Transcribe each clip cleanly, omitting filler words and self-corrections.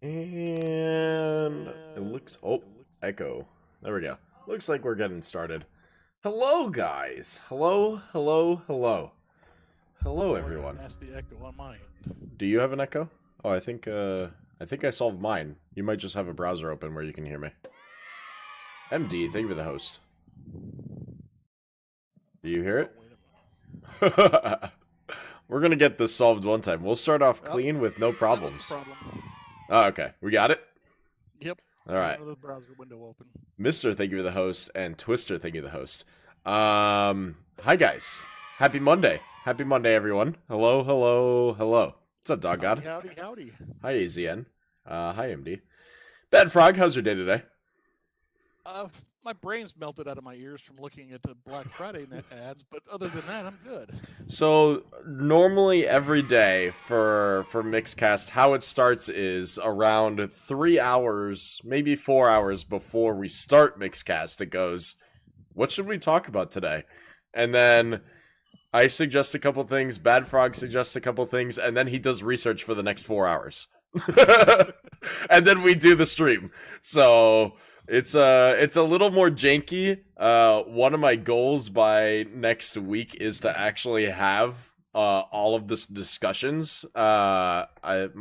And it looks, oh, echo. There we go. Looks like we're getting started. Hello, guys. Hello, hello, hello. Hello, everyone. Nasty echo on my end. Do you have an echo? Oh, I think I solved mine. You might just have a browser open where you can hear me. MD, thank you for the host. Do you hear it? Oh, wait a minute. We're gonna get this solved one time. We'll start off clean with no problems. That was the problem. Oh, okay. We got it? Yep. All right. Another browser window open. Mr. Thank you for the host, and Twister, thank you for the host. Hi guys. Happy Monday. Happy Monday, everyone. Hello, hello, hello. What's up, Dog God? Howdy, howdy. Hi, AZN. Hi, MD. Bad Frog, how's your day today? My brain's melted out of my ears from looking at the Black Friday net ads, but other than that, I'm good. So, normally every day for Mixcast, how it starts is around 3 hours, maybe 4 hours before we start Mixcast, it goes, what should we talk about today? And then I suggest a couple things, Bad Frog suggests a couple things, and then he does research for the next 4 hours. And then we do the stream. So it's a little more janky. One of my goals by next week is to actually have all of this discussions. My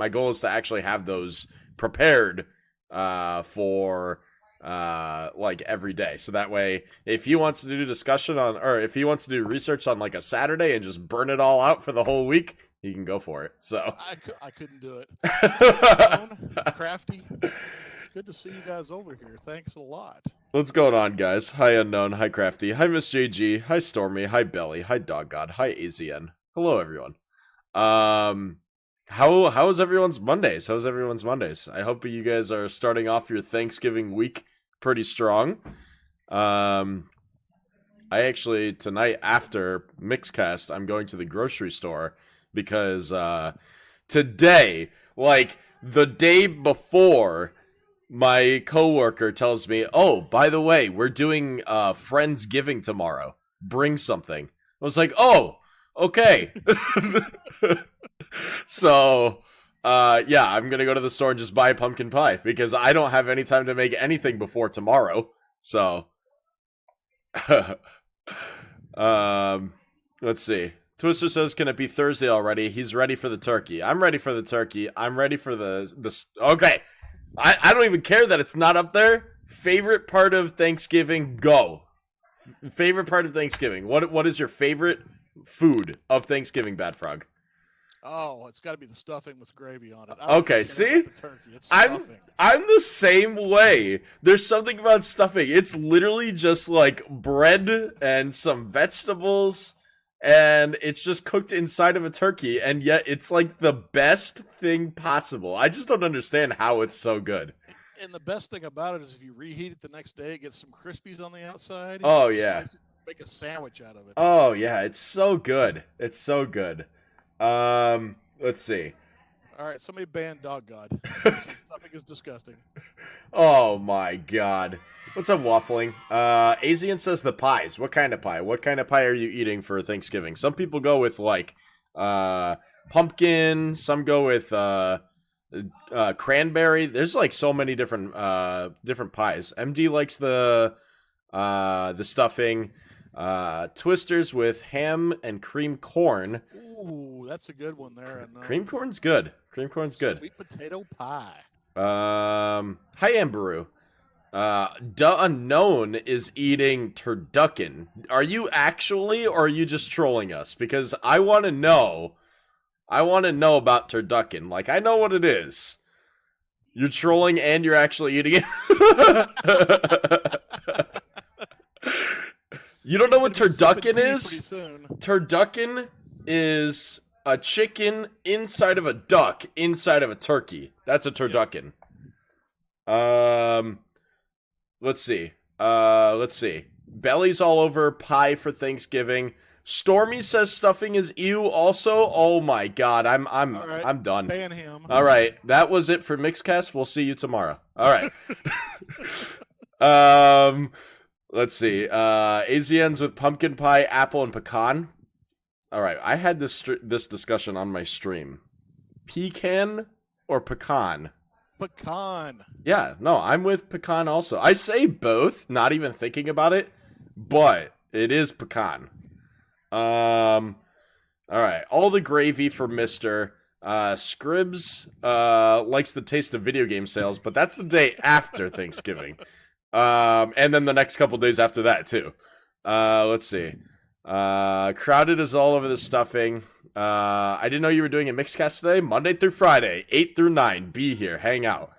goal is to actually have those prepared for like every day. So that way, if he wants to do discussion on, or if he wants to do research on like a Saturday and just burn it all out for the whole week, he can go for it. So I couldn't do it. Unknown, Crafty. It's good to see you guys over here. Thanks a lot. What's going on, guys? Hi, Unknown. Hi, Crafty. Hi, Miss JG. Hi, Stormy. Hi, Belly. Hi, Dog God. Hi, AZN. Hello, everyone. How's everyone's Mondays? How's everyone's Mondays? I hope you guys are starting off your Thanksgiving week pretty strong. I actually, tonight after Mixcast, I'm going to the grocery store because today, like the day before, my coworker tells me, oh, by the way, we're doing Friendsgiving tomorrow. Bring something. I was like, oh, okay. So, yeah, I'm going to go to the store and just buy pumpkin pie because I don't have any time to make anything before tomorrow. So, let's see. Twister says, can it be Thursday already? He's ready for the turkey. I'm ready for the turkey. I'm ready for the okay. I don't even care that it's not up there. Favorite part of Thanksgiving, go. Favorite part of Thanksgiving. What is your favorite food of Thanksgiving, Bad Frog? Oh, it's got to be the stuffing with gravy on it. Okay, see? I'm the same way. There's something about stuffing. It's literally just like bread and some vegetables, and it's just cooked inside of a turkey, and yet it's like the best thing possible. I just don't understand how it's so good. And the best thing about it is if you reheat it the next day, it gets some crispies on the outside. Oh, yeah. Make a sandwich out of it. Oh, yeah, it's so good. It's so good. Let's see. All right, somebody ban Dog God. Stuffing is disgusting. Oh my god. What's up, waffling? Asian says the pies. What kind of pie? What kind of pie are you eating for Thanksgiving? Some people go with like pumpkin, some go with cranberry. There's like so many different pies. MD likes the stuffing. Twisters with ham and cream corn. Ooh, that's a good one there. And, cream corn's good. Cream corn's good. Sweet potato pie. Hi, Amberu. The Unknown is eating turducken. Are you actually, or are you just trolling us? Because I want to know. I want to know about turducken. Like, I know what it is. You're trolling and you're actually eating it? You don't know what turducken is? Turducken is a chicken inside of a duck inside of a turkey. That's a turducken. Let's see. Belly's all over pie for Thanksgiving. Stormy says stuffing is ew also. Oh my god, I'm done. Ban him. All right, that was it for Mixcast. We'll see you tomorrow. All right. Let's see. AZN's with pumpkin pie, apple, and pecan. All right, I had this discussion on my stream. Pecan or pecan? Pecan. Yeah, no, I'm with pecan also. I say both, not even thinking about it, but it is pecan. All right, all the gravy for Mister. Scribs likes the taste of video game sales, but that's the day after Thanksgiving. And then the next couple days after that too. Let's see. Crowded is all over the stuffing. I didn't know you were doing a Mixcast today. Monday through Friday, 8 through 9. Be here, hang out.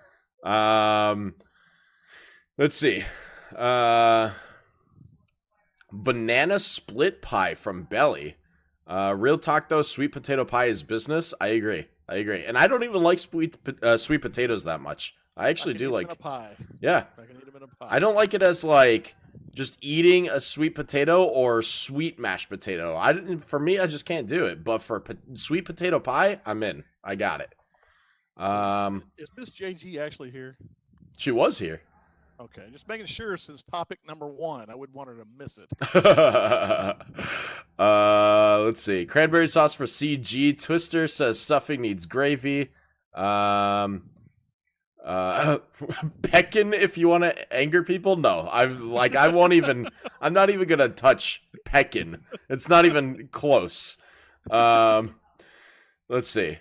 Let's see. Banana split pie from Belly. Real talk though, sweet potato pie is business. I agree. And I don't even like sweet potatoes that much. I actually do like a pie. Yeah. I can eat them in a pie. I don't like it as like just eating a sweet potato or sweet mashed potato. For me, I just can't do it. But for sweet potato pie, I'm in. I got it. Is Miss JG actually here? She was here. Okay, just making sure since topic number 1, I would want her to miss it. Let's see. Cranberry sauce for CG. Twister says stuffing needs gravy. Peckin if you want to anger people. No, I'm not even gonna touch peckin. It's not even close. Let's see.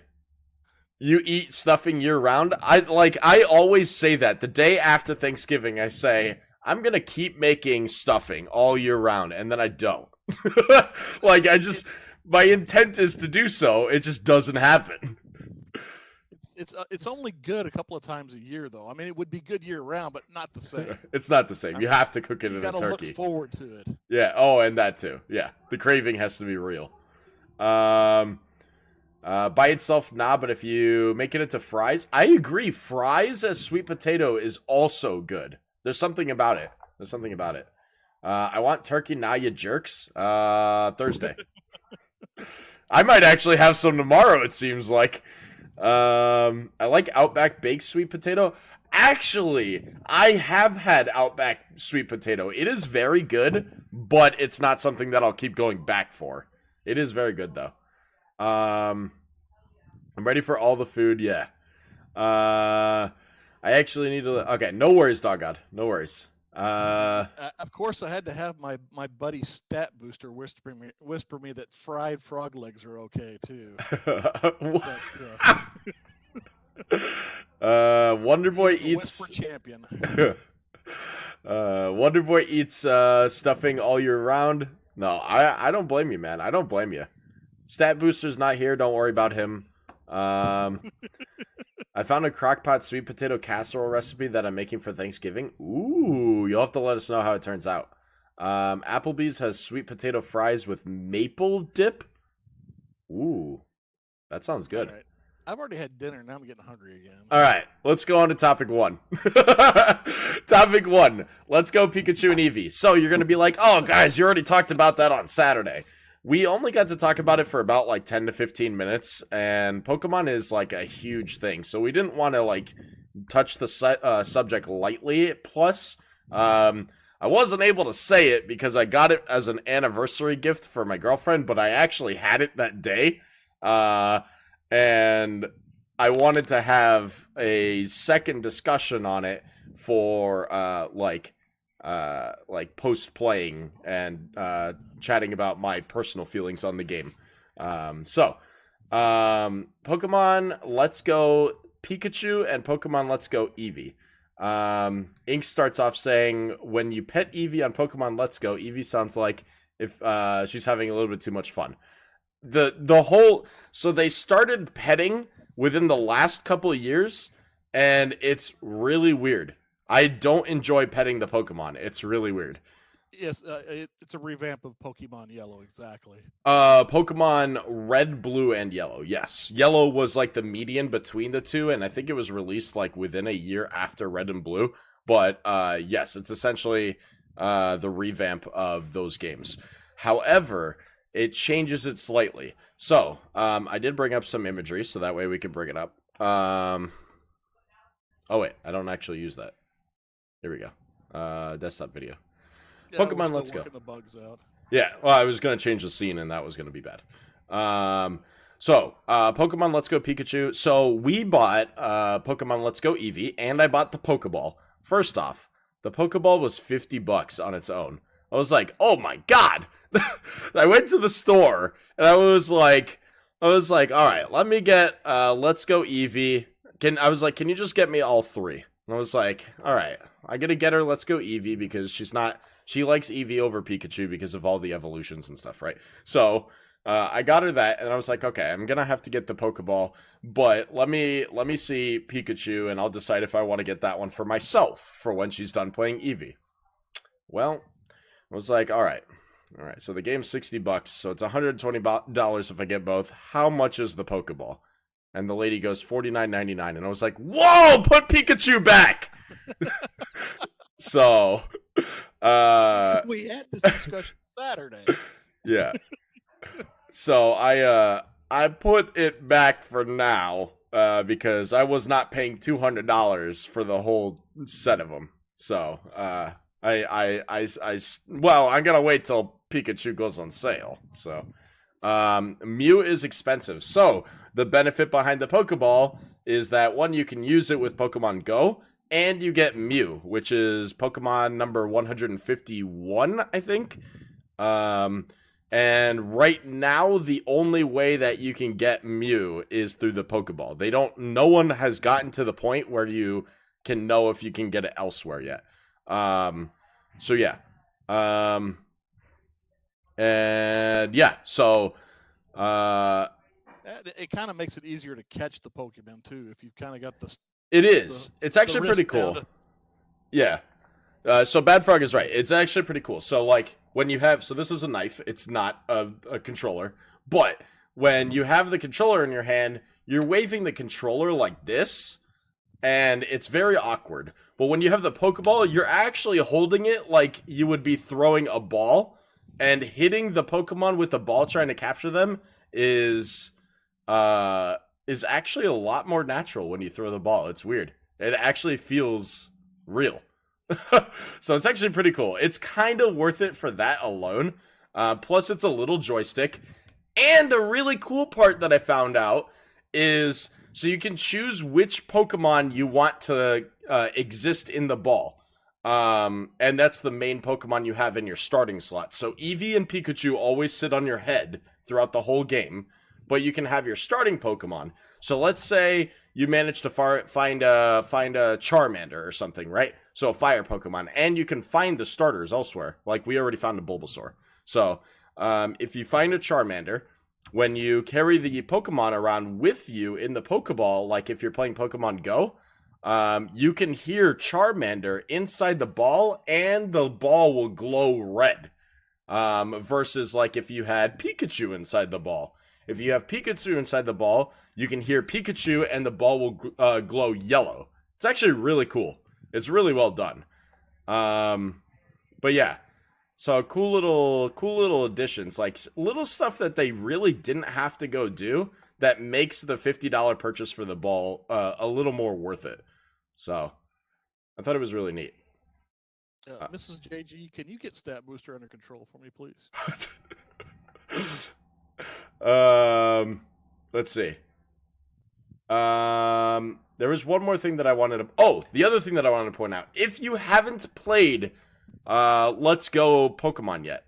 You eat stuffing year round? I always say that. The day after Thanksgiving, I say, I'm going to keep making stuffing all year round, and then I don't. My intent is to do so, it just doesn't happen. It's only good a couple of times a year, though. I mean, it would be good year round, but not the same. It's not the same. You have to cook it in a turkey. You gotta look forward to it. Yeah, and that too. Yeah, the craving has to be real. By itself, nah, but if you make it into fries, I agree. Fries as sweet potato is also good. There's something about it. I want turkey, now you jerks. Thursday. I might actually have some tomorrow, it seems like. I like Outback baked sweet potato. Actually, I have had Outback sweet potato. It is very good, but it's not something that I'll keep going back for. It is very good, though. I'm ready for all the food. Yeah. I actually need to. Okay, no worries, Dog God. No worries. Of course, I had to have my buddy Stat Booster whisper me that fried frog legs are okay too. Wonder Boy eats. Whisper champion. Wonder Boy eats stuffing all year round. No, I don't blame you, man. I don't blame you. Stat Booster's not here. Don't worry about him. I found a crockpot sweet potato casserole recipe that I'm making for Thanksgiving. Ooh, you'll have to let us know how it turns out. Applebee's has sweet potato fries with maple dip. Ooh, that sounds good. All right. I've already had dinner. Now I'm getting hungry again. All right, let's go on to topic 1. Topic 1. Let's go Pikachu and Eevee. So you're going to be like, oh, guys, you already talked about that on Saturday. We only got to talk about it for about like 10 to 15 minutes, and Pokemon is like a huge thing, so we didn't want to like touch the subject lightly. Plus, I wasn't able to say it because I got it as an anniversary gift for my girlfriend, but I actually had it that day, and I wanted to have a second discussion on it for like post playing and chatting about my personal feelings on the game. Pokemon Let's Go Pikachu and Pokemon Let's Go Eevee. Ink starts off saying, when you pet Eevee on Pokemon Let's Go, Eevee sounds like if she's having a little bit too much fun. So they started petting within the last couple of years, and it's really weird. I don't enjoy petting the Pokemon. It's really weird. Yes, it's a revamp of Pokemon Yellow, exactly. Pokemon Red, Blue, and Yellow. Yes, Yellow was like the median between the two, and I think it was released like within a year after Red and Blue. But yes, it's essentially the revamp of those games. However, it changes it slightly. So I did bring up some imagery, so that way we can bring it up. Oh wait, I don't actually use that. Here we go. Desktop video. Yeah, Pokemon Let's Go. The bugs out. Yeah, well, I was going to change the scene, and that was going to be bad. So, Pokemon Let's Go Pikachu. So, we bought Pokemon Let's Go Eevee, and I bought the Pokeball. First off, the Pokeball was $50 on its own. I was like, oh my god! I went to the store, and I was like, all right, let me get Let's Go Eevee. I was like, can you just get me all three? And I was like, all right, I gotta get her Let's Go Eevee because she likes Eevee over Pikachu because of all the evolutions and stuff, right? So, I got her that, and I was like, okay, I'm gonna have to get the Pokeball, but let me see Pikachu, and I'll decide if I want to get that one for myself for when she's done playing Eevee. Well, I was like, all right, so the game's $60, so it's $120 if I get both. How much is the Pokeball? And the lady goes $49.99, and I was like, whoa, put Pikachu back! So, we had this discussion Saturday. Yeah. So I put it back for now because I was not paying $200 for the whole set of them. So well, I'm gonna wait till Pikachu goes on sale. So Mew is expensive. So the benefit behind the Pokeball is that one, you can use it with Pokemon Go, and you get Mew, which is Pokemon number 151, I think. And right now, the only way that you can get Mew is through the Pokeball. No one has gotten to the point where you can know if you can get it elsewhere yet. So yeah. And yeah, so, it kind of makes it easier to catch the Pokemon too, if you've kind of got the. It is. It's actually pretty cool. Yeah. So Bad Frog is right. It's actually pretty cool. So like when you have, so this is a knife. It's not a controller, but when you have the controller in your hand, you're waving the controller like this, and it's very awkward. But when you have the Pokeball, you're actually holding it like you would be throwing a ball, and hitting the Pokemon with the ball, trying to capture them is actually a lot more natural when you throw the ball. It's weird. It actually feels real. So it's actually pretty cool. It's kind of worth it for that alone. Plus, it's a little joystick. And a really cool part that I found out is, so you can choose which Pokemon you want to exist in the ball. And that's the main Pokemon you have in your starting slot. So Eevee and Pikachu always sit on your head throughout the whole game, but you can have your starting Pokemon. So let's say you manage to find a Charmander or something, right? So a fire Pokemon, and you can find the starters elsewhere. Like we already found a Bulbasaur. So if you find a Charmander, when you carry the Pokemon around with you in the Pokeball, like if you're playing Pokemon Go, you can hear Charmander inside the ball, and the ball will glow red. Versus like if you had Pikachu inside the ball. If you have Pikachu inside the ball, you can hear Pikachu, and the ball will glow yellow. It's actually really cool. It's really well done. But yeah, so cool little additions, like little stuff that they really didn't have to go do that makes the $50 purchase for the ball a little more worth it. So I thought it was really neat. Mrs. JG, can you get Stat Booster under control for me, please? Let's see. There was one more thing that I wanted to... Oh, the other thing that I wanted to point out. If you haven't played Let's Go Pokemon yet,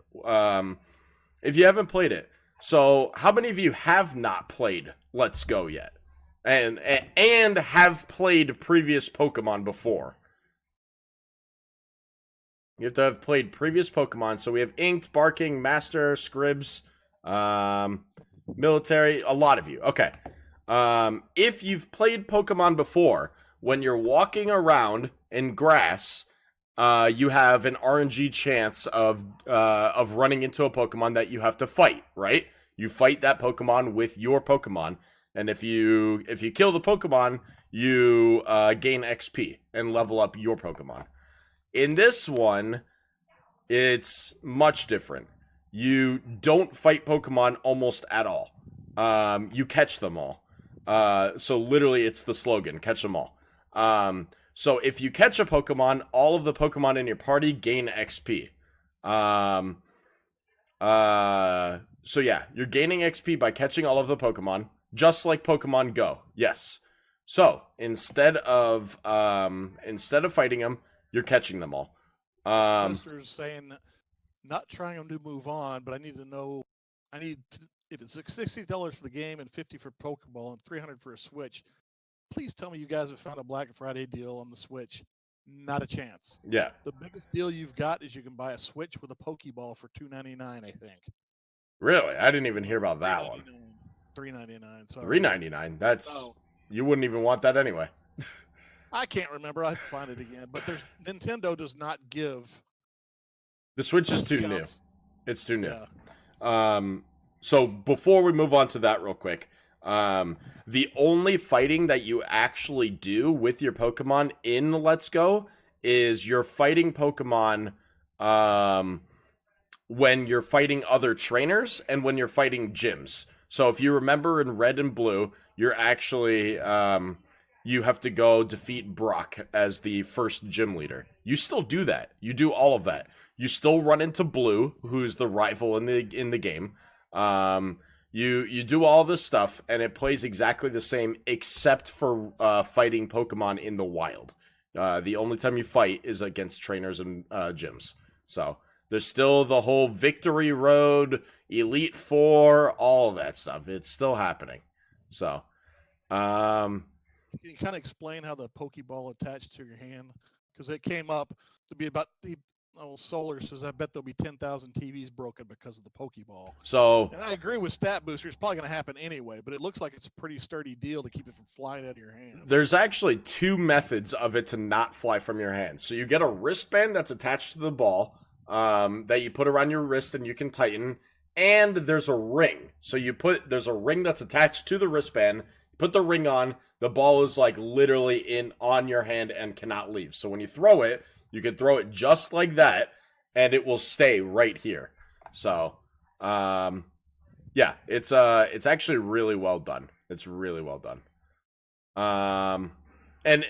if you haven't played it, so how many of you have not played Let's Go yet? And have played previous Pokemon before? You have to have played previous Pokemon. So we have Inked, Barking, Master, Scribs, Military, a lot of you. Okay. If you've played Pokemon before, when you're walking around in grass, you have an RNG chance of running into a Pokemon that you have to fight, right? You fight that Pokemon with your Pokemon, and if you kill the Pokemon, you gain XP and level up your Pokemon. In this one, it's much different. You don't fight Pokemon almost at all. You catch them all. So literally it's the slogan, catch them all. So if you catch a Pokemon, all of the Pokemon in your party gain XP. So yeah, you're gaining XP by catching all of the Pokemon, just like Pokemon Go. Yes. So instead of fighting them, you're catching them all. Twister's saying, not trying them to move on, but I need to know. If it's $60 for the game and 50 for Pokeball and 300 for a Switch. Please tell me you guys have found a Black Friday deal on the Switch. Not a chance. Yeah. The biggest deal you've got is you can buy a Switch with a Pokeball for $2.99, I think. Really? I didn't even hear about that one. $3.99. Sorry. $3.99. That's you wouldn't even want that anyway. I can't remember. I have to find it again. But Nintendo does not give. The Switch is too new. discounts. It's too new. Yeah. So before we move on to that real quick, the only fighting that you actually do with your Pokemon in Let's Go is you're fighting Pokemon when you're fighting other trainers and when you're fighting gyms. So if you remember in Red and Blue, you're actually you have to go defeat Brock as the first gym leader. You still do that. You do all of that. You still run into Blue, who's the rival in the game. You do all this stuff, and it plays exactly the same, except for fighting Pokemon in the wild. The only time you fight is against trainers and gyms. So there's still the whole Victory Road, Elite Four, all of that stuff. It's still happening. So, Can you kind of explain how the Pokeball attached to your hand? Because it came up to be about the. Oh, Solar says, I bet there'll be 10,000 TVs broken because of the Pokeball. So, and I agree with Stat Booster. It's probably going to happen anyway, but it looks like it's a pretty sturdy deal to keep it from flying out of your hand. There's actually two methods of it to not fly from your hand. So you get a wristband that's attached to the ball that you put around your wrist and you can tighten. And there's a ring. So there's a ring that's attached to the wristband. You put the ring on. The ball is like literally on your hand and cannot leave. So when you throw it, you can throw it just like that, and it will stay right here. So, yeah, it's actually really well done. It's really well done. And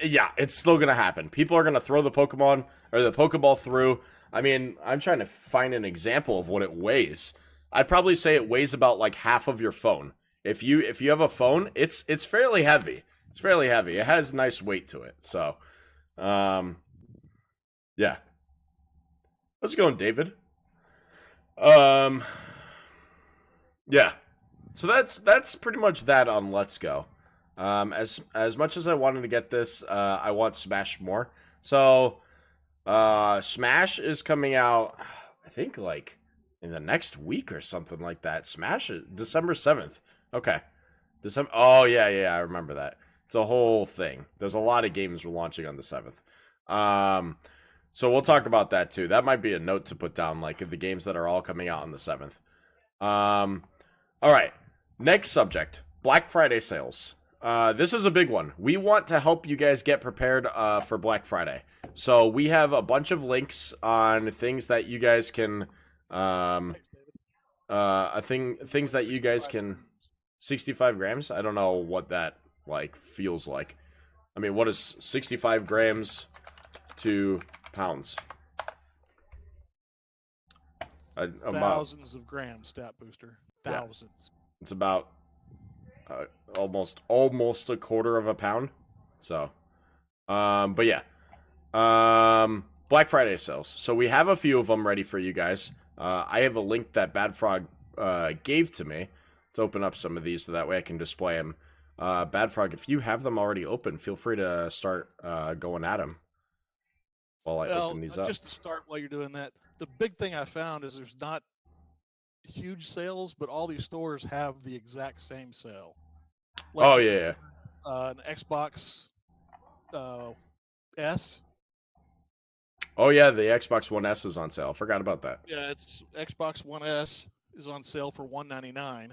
yeah, it's still gonna happen. People are gonna throw the Pokemon or the Pokeball through. I mean, I'm trying to find an example of what it weighs. I'd probably say it weighs about like half of your phone. If you have a phone, it's fairly heavy. It's fairly heavy. It has nice weight to it. So, yeah. How's it going, David? Yeah. So that's pretty much that on Let's Go. As much as I wanted to get this, I want Smash more. So, Smash is coming out, I think, like, in the next week or something like that. Smash is December 7th. Okay. Oh, yeah, I remember that. It's a whole thing. There's a lot of games we're launching on the 7th. So we'll talk about that too. That might be a note to put down, like the games that are all coming out on the 7th. All right. Next subject, Black Friday sales. This is a big one. We want to help you guys get prepared for Black Friday. So we have a bunch of links on things that you guys can, things that you guys can. 65 grams? I don't know what that like feels like. I mean, what is 65 grams to pounds? Thousands of grams, Stat Booster. Thousands. Yeah. It's about almost a quarter of a pound. So, but yeah, Black Friday sales. So we have a few of them ready for you guys. I have a link that Bad Frog gave to me to open up some of these so that way I can display them. Bad Frog, if you have them already open, feel free to start going at them while I open these up. Just to start while you're doing that, the big thing I found is there's not huge sales, but all these stores have the exact same sale. Like, oh, yeah. An Xbox S. Oh, yeah, the Xbox One S is on sale. I forgot about that. Yeah, it's Xbox One S is on sale for $199,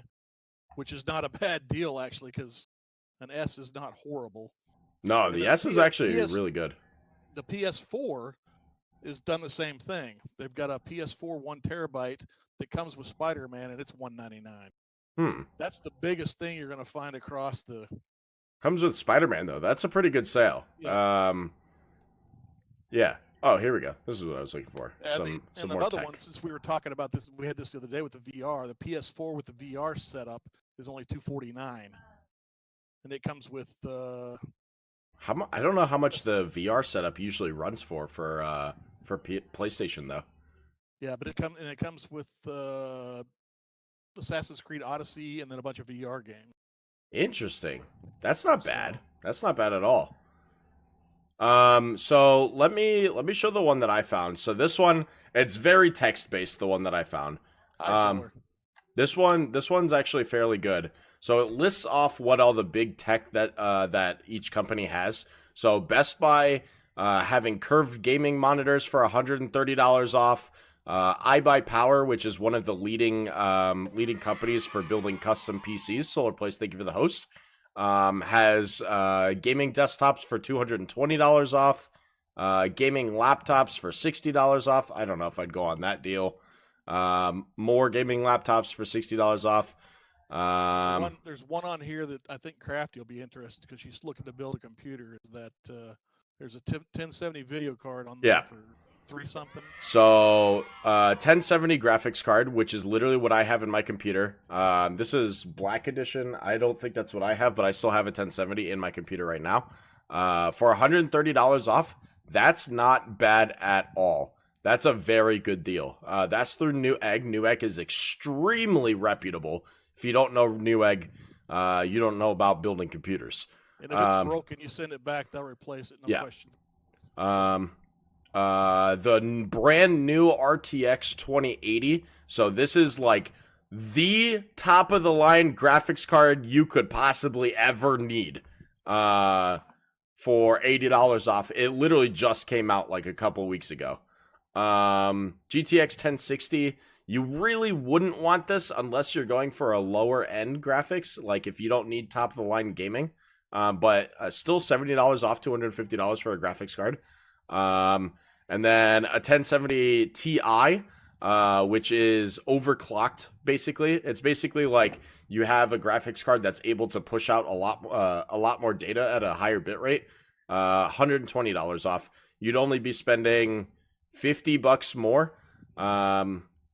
which is not a bad deal, actually, because an S is not horrible. No, the S is actually really good. The PS4 is done the same thing. They've got a PS4 1 terabyte that comes with Spider-Man, and it's $199. That's the biggest thing you're going to find across the... Comes with Spider-Man, though. That's a pretty good sale. Yeah. Yeah. Oh, here we go. This is what I was looking for. And, Some more another tech. one, since we were talking about this, we had this the other day with the VR. The PS4 with the VR setup is only $249, and it comes with I don't know how much the VR setup usually runs for PlayStation though. yeah, but it comes with Assassin's Creed Odyssey and then a bunch of VR games. Interesting. That's not bad. That's not bad at all. So let me show the one that I found. So this one, it's very text based. The one that I found. This one's actually fairly good. So it lists off what all the big tech that each company has. So Best Buy having curved gaming monitors for $130 off. iBuyPower, which is one of the leading companies for building custom PCs. Solar Place, thank you for the host. Has gaming desktops for $220 off. Gaming laptops for $60 off. I don't know if I'd go on that deal. More gaming laptops for $60 off. There's one on here that I think Crafty will be interested because she's looking to build a computer. Is that there's a 1070 video card on there for $3 something. So 1070 graphics card, which is literally what I have in my computer. This is Black Edition. I don't think that's what I have, but I still have a 1070 in my computer right now. For $130 off, that's not bad at all. That's a very good deal. That's through Newegg. Newegg is extremely reputable. If you don't know Newegg, you don't know about building computers. And if it's broken, you send it back, they'll replace it, no question. The brand new RTX 2080. So this is like the top of the line graphics card you could possibly ever need. For $80 off. It literally just came out like a couple weeks ago. GTX 1060. You really wouldn't want this unless you're going for a lower end graphics, like if you don't need top of the line gaming. But still $70 off, $250 for a graphics card. And then a 1070 Ti, which is overclocked, basically. It's basically like you have a graphics card that's able to push out a lot more data at a higher bit rate. $120 off. You'd only be spending $50 more.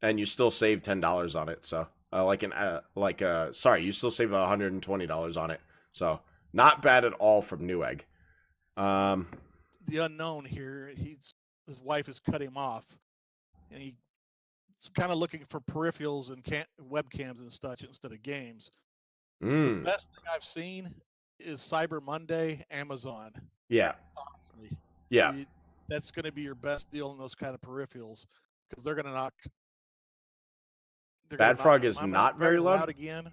And you still save $10 on it. So, you still save $120 on it. So, not bad at all from Newegg. The unknown here, his wife has cut him off, and he's kind of looking for peripherals and webcams and such instead of games. The best thing I've seen is Cyber Monday, Amazon. Yeah. Honestly. Yeah. That's going to be your best deal in those kind of peripherals because they're going to knock. Bad Frog is not very loud again.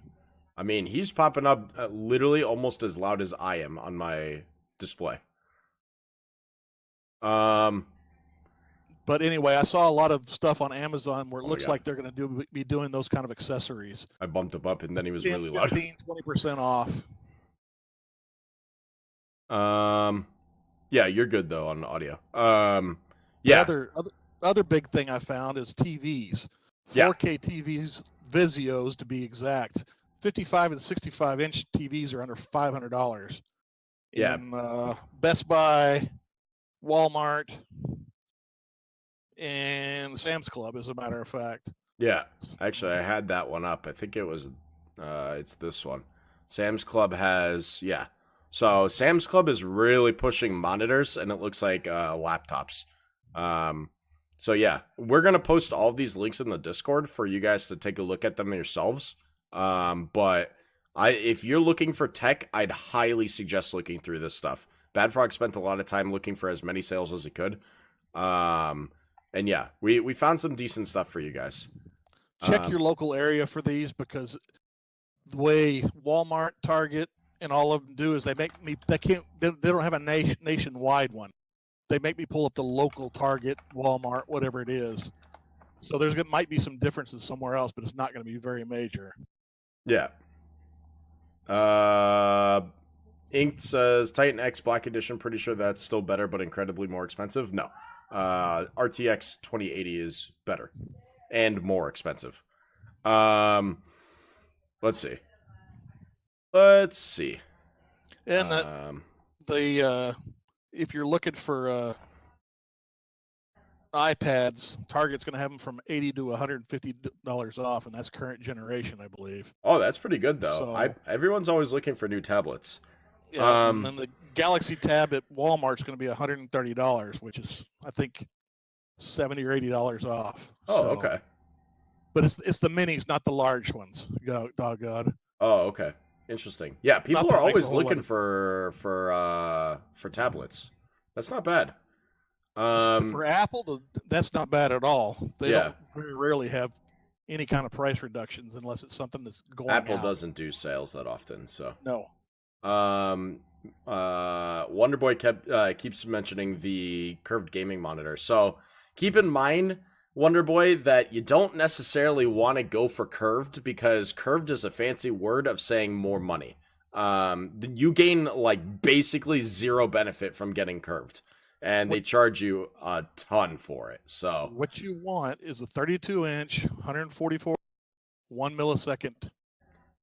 I mean, he's popping up literally almost as loud as I am on my display. But anyway, I saw a lot of stuff on Amazon where it looks like they're going to be doing those kind of accessories. I bumped him up, and then he was really loud. 15-20% off. Yeah, you're good though on audio. The other big thing I found is TVs. 4K TVs, Vizios to be exact. 55 and 65 inch TVs are under $500. In Best Buy, Walmart, and Sam's Club, as a matter of fact. Yeah, actually, I had that one up. I think it was, it's this one. Sam's Club has, So Sam's Club is really pushing monitors, and it looks like laptops. So yeah, we're going to post all of these links in the Discord for you guys to take a look at them yourselves. But if you're looking for tech, I'd highly suggest looking through this stuff. Bad Frog spent a lot of time looking for as many sales as he could. And yeah, we found some decent stuff for you guys. Check your local area for these because the way Walmart, Target, and all of them do is they don't have a nationwide one. They make me pull up the local Target, Walmart, whatever it is. So might be some differences somewhere else, but it's not going to be very major. Yeah. Inked says Titan X Black Edition. Pretty sure that's still better, but incredibly more expensive. No. RTX 2080 is better and more expensive. Let's see. And if you're looking for iPads, Target's going to have them from $80 to $150 off, and that's current generation, I believe. Oh, that's pretty good though. So, Everyone's always looking for new tablets. yeah, and then the Galaxy Tab at Walmart's going to be $130, which is, I think, $70 or $80 off. Oh, So, okay. But it's the minis, not the large ones. Doggone. Oh, okay. Interesting. Yeah, people that are it makes always a whole lot looking of- for tablets. That's not bad. For Apple, that's not bad at all. They Yeah. don't very rarely have any kind of price reductions unless it's something that's going Apple out. doesn't do sales that often, so. No. Wonderboy keeps mentioning the curved gaming monitor. So keep in mind, Wonderboy, that you don't necessarily want to go for curved because curved is a fancy word of saying more money. You gain like basically zero benefit from getting curved, and they charge you a ton for it. So What you want is a 32-inch, 144, 1 millisecond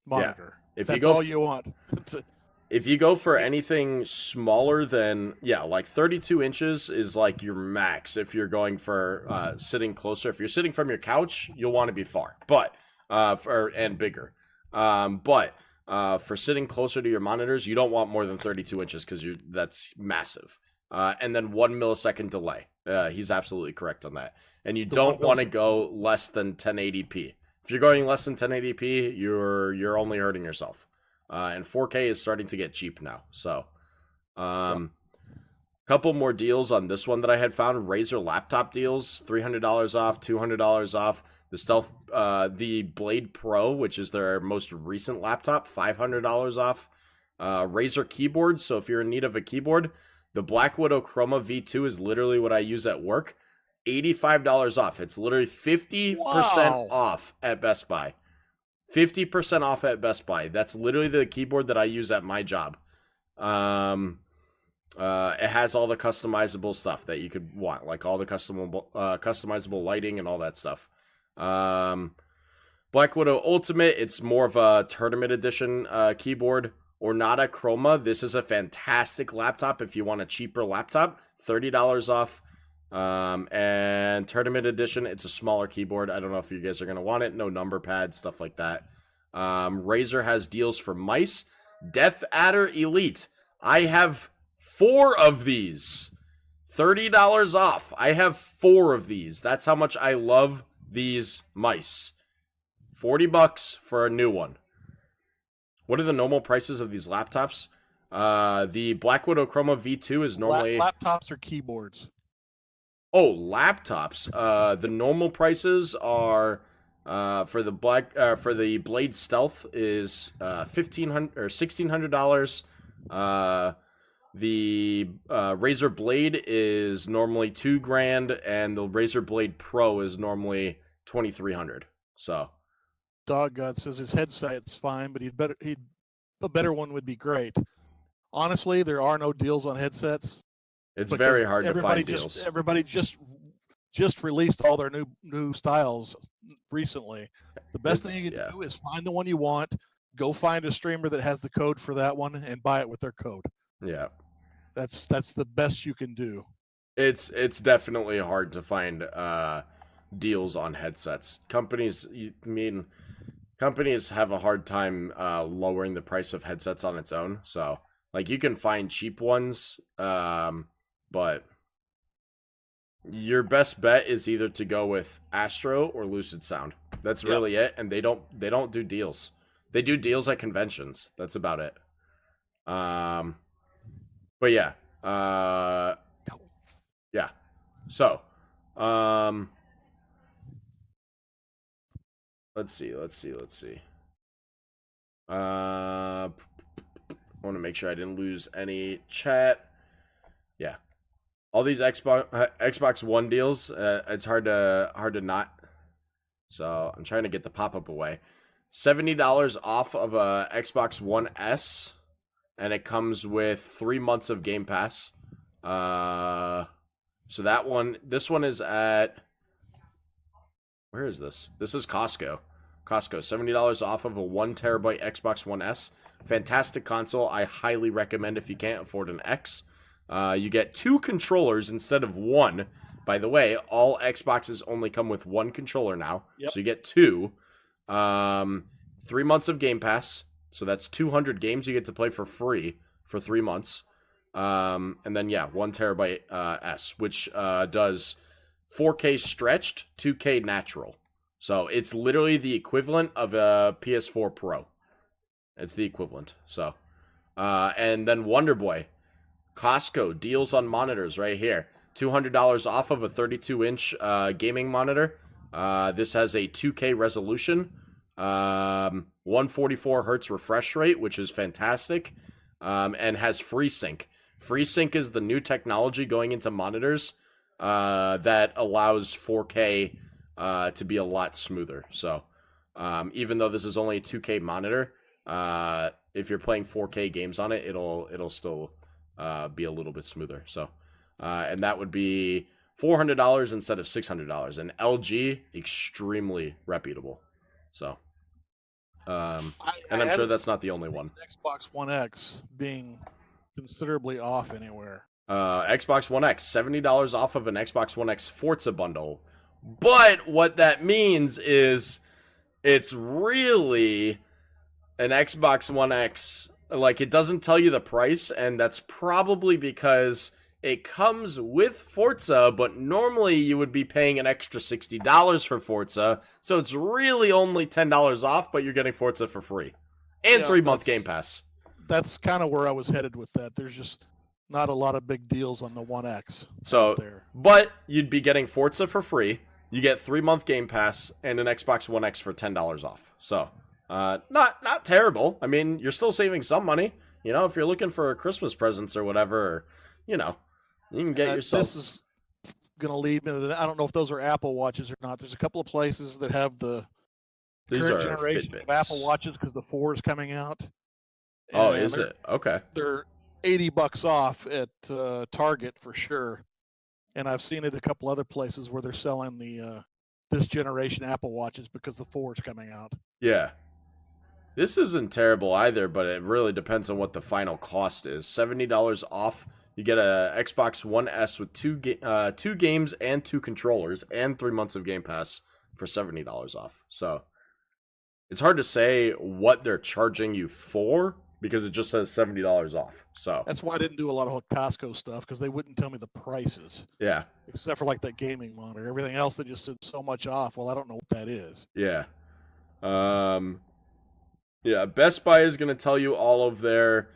monitor. If That's you go all you want. If you go for anything smaller than, like 32 inches is like your max if you're going for sitting closer. If you're sitting from your couch, you'll want to be far, and bigger. But for sitting closer to your monitors, you don't want more than 32 inches because that's massive. And then 1 millisecond delay. He's absolutely correct on that. And you don't want to go less than 1080p. If you're going less than 1080p, you're only hurting yourself. And 4K is starting to get cheap now. So, couple more deals on this one that I had found. Razer laptop deals, $300 off, $200 off. The Stealth, the Blade Pro, which is their most recent laptop, $500 off. Razer keyboards. So if you're in need of a keyboard, the Black Widow Chroma V2 is literally what I use at work. $85 off. It's literally 50% off at Best Buy. 50% off at Best Buy. That's literally the keyboard that I use at my job. It has all the customizable stuff that you could want, like all the customizable lighting and all that stuff. Black Widow Ultimate, it's more of a tournament edition keyboard. Ornata Chroma, this is a fantastic laptop if you want a cheaper laptop. $30 off. And Tournament Edition, it's a smaller keyboard. I don't know if you guys are going to want it. No number pad, stuff like that. Razer has deals for mice. Death Adder Elite. I have 4 of these. $30 off. I have 4 of these. That's how much I love these mice. $40 for a new one. What are the normal prices of these laptops? The Black Widow Chroma V2 is normally... Laptops or keyboards? Oh, laptops. The normal prices are for the Blade Stealth is $1,500 or $1,600. The Razer Blade is normally $2,000, and the Razer Blade Pro is normally $2,300. So, Dog God says his headset's fine, but a better one would be great. Honestly, there are no deals on headsets. it's very hard to find deals. Everybody just released all their new styles recently. The best thing you can do is find the one you want, go find a streamer that has the code for that one, and buy it with their code. Yeah. That's the best you can do. It's definitely hard to find deals on headsets. Companies have a hard time lowering the price of headsets on its own. So, like, you can find cheap ones, but your best bet is either to go with Astro or Lucid Sound. That's really it, and they don't do deals. They do deals at conventions. That's about it. But yeah. Yeah. So, let's see. I want to make sure I didn't lose any chat. Yeah. All these Xbox One deals, it's hard to not. So, I'm trying to get the pop-up away. $70 off of a Xbox One S, and it comes with 3 months of Game Pass. So this one is at, where is this? This is Costco. $70 off of a 1 terabyte Xbox One S. Fantastic console. I highly recommend if you can't afford an X. You get 2 controllers instead of 1 By the way, all Xboxes only come with one controller now, Yep. so you get two. 3 months of Game Pass, so that's 200 games you get to play for free for 3 months. And then 1 terabyte S, which does 4K stretched, 2K natural. So it's literally the equivalent of a PS4 Pro. It's the equivalent. So, and then Wonder Boy, Costco deals on monitors right here. $200 off of a 32-inch gaming monitor. This has a 2K resolution, 144 hertz refresh rate, which is fantastic, and has FreeSync. FreeSync is the new technology going into monitors that allows 4K to be a lot smoother. So even though this is only a 2K monitor, if you're playing 4K games on it, it'll still be a little bit smoother. So and that would be $400 instead of $600. And LG, extremely reputable. So and I'm sure that's not the only one. Xbox One X being considerably off anywhere. Xbox One X, $70 off of an Xbox One X Forza bundle. But what that means is it's really an Xbox One X. Like, it doesn't tell you the price, and that's probably because it comes with Forza, but normally you would be paying an extra $60 for Forza, so it's really only $10 off, but you're getting Forza for free. And 3-month Game Pass. That's kind of where I was headed with that. There's just not a lot of big deals on the One X. So, there. But you'd be getting Forza for free, you get 3-month Game Pass, and an Xbox One X for $10 off. So, not terrible. I mean, you're still saving some money. You know, if you're looking for Christmas presents or whatever, or, you know, you can get yourself. This is going to lead me to I don't know if those are Apple Watches or not. There's a couple of places that have the current generation of Apple Watches because the 4 is coming out. Oh, is it? Okay. They're $80 off at Target for sure. And I've seen it a couple other places where they're selling the this generation Apple Watches because the 4 is coming out. Yeah. This isn't terrible either, but it really depends on what the final cost is. $70 off. You get a Xbox One S with two games and 2 controllers and 3 months of Game Pass for $70 off. So it's hard to say what they're charging you for because it just says $70 off. So that's why I didn't do a lot of Costco stuff because they wouldn't tell me the prices. Yeah. Except for like that gaming monitor. Everything else they just said so much off. Well, I don't know what that is. Yeah. Yeah, Best Buy is going to tell you all of their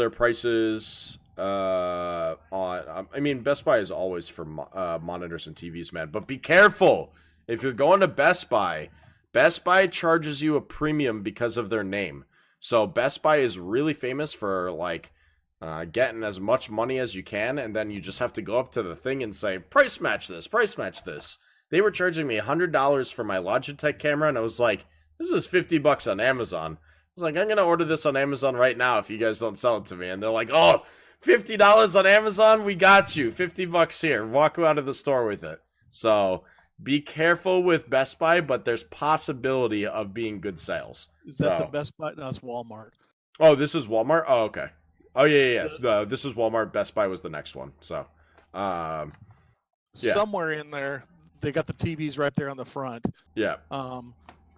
prices on. I mean, Best Buy is always for monitors and TVs, man. But be careful if you're going to Best Buy. Best Buy charges you a premium because of their name. So Best Buy is really famous for like getting as much money as you can, and then you just have to go up to the thing and say, "Price match this, price match this." They were charging me $100 for my Logitech camera, and I was like, "This is $50 on Amazon." I was like, "I'm gonna order this on Amazon right now if you guys don't sell it to me." And they're like, "Oh, $50 on Amazon? We got you. $50 here. Walk out of the store with it." So be careful with Best Buy, but there's possibility of being good sales. Is that the Best Buy? No, it's Walmart. Oh, this is Walmart? Oh, okay. Oh, yeah. This is Walmart. Best Buy was the next one. So, yeah. Somewhere in there, they got the TVs right there on the front. Yeah.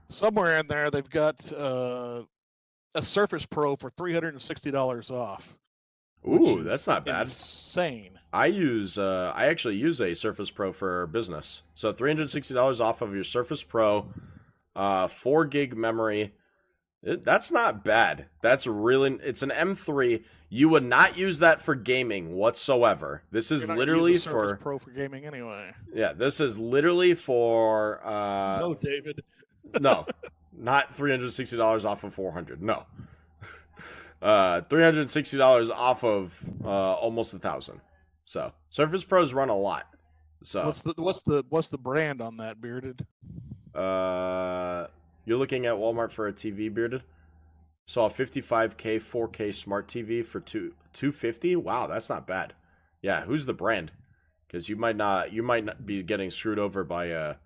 Somewhere in there, they've got a Surface Pro for $360 off. Ooh, that's not bad. Insane. I actually use a Surface Pro for business. So $360 off of your Surface Pro, 4 gig memory. That's not bad. It's an M3. You would not use that for gaming whatsoever. This is literally for Surface Pro for gaming anyway. Yeah, this is literally for no, David. No. Not $360 off of $400. No. $360 off of almost $1,000. So Surface Pros run a lot. So what's the brand on that, Bearded? You're looking at Walmart for a TV, Bearded. Saw a 55K 4K smart TV for $250. Wow, that's not bad. Yeah, who's the brand? Because you might not be getting screwed over by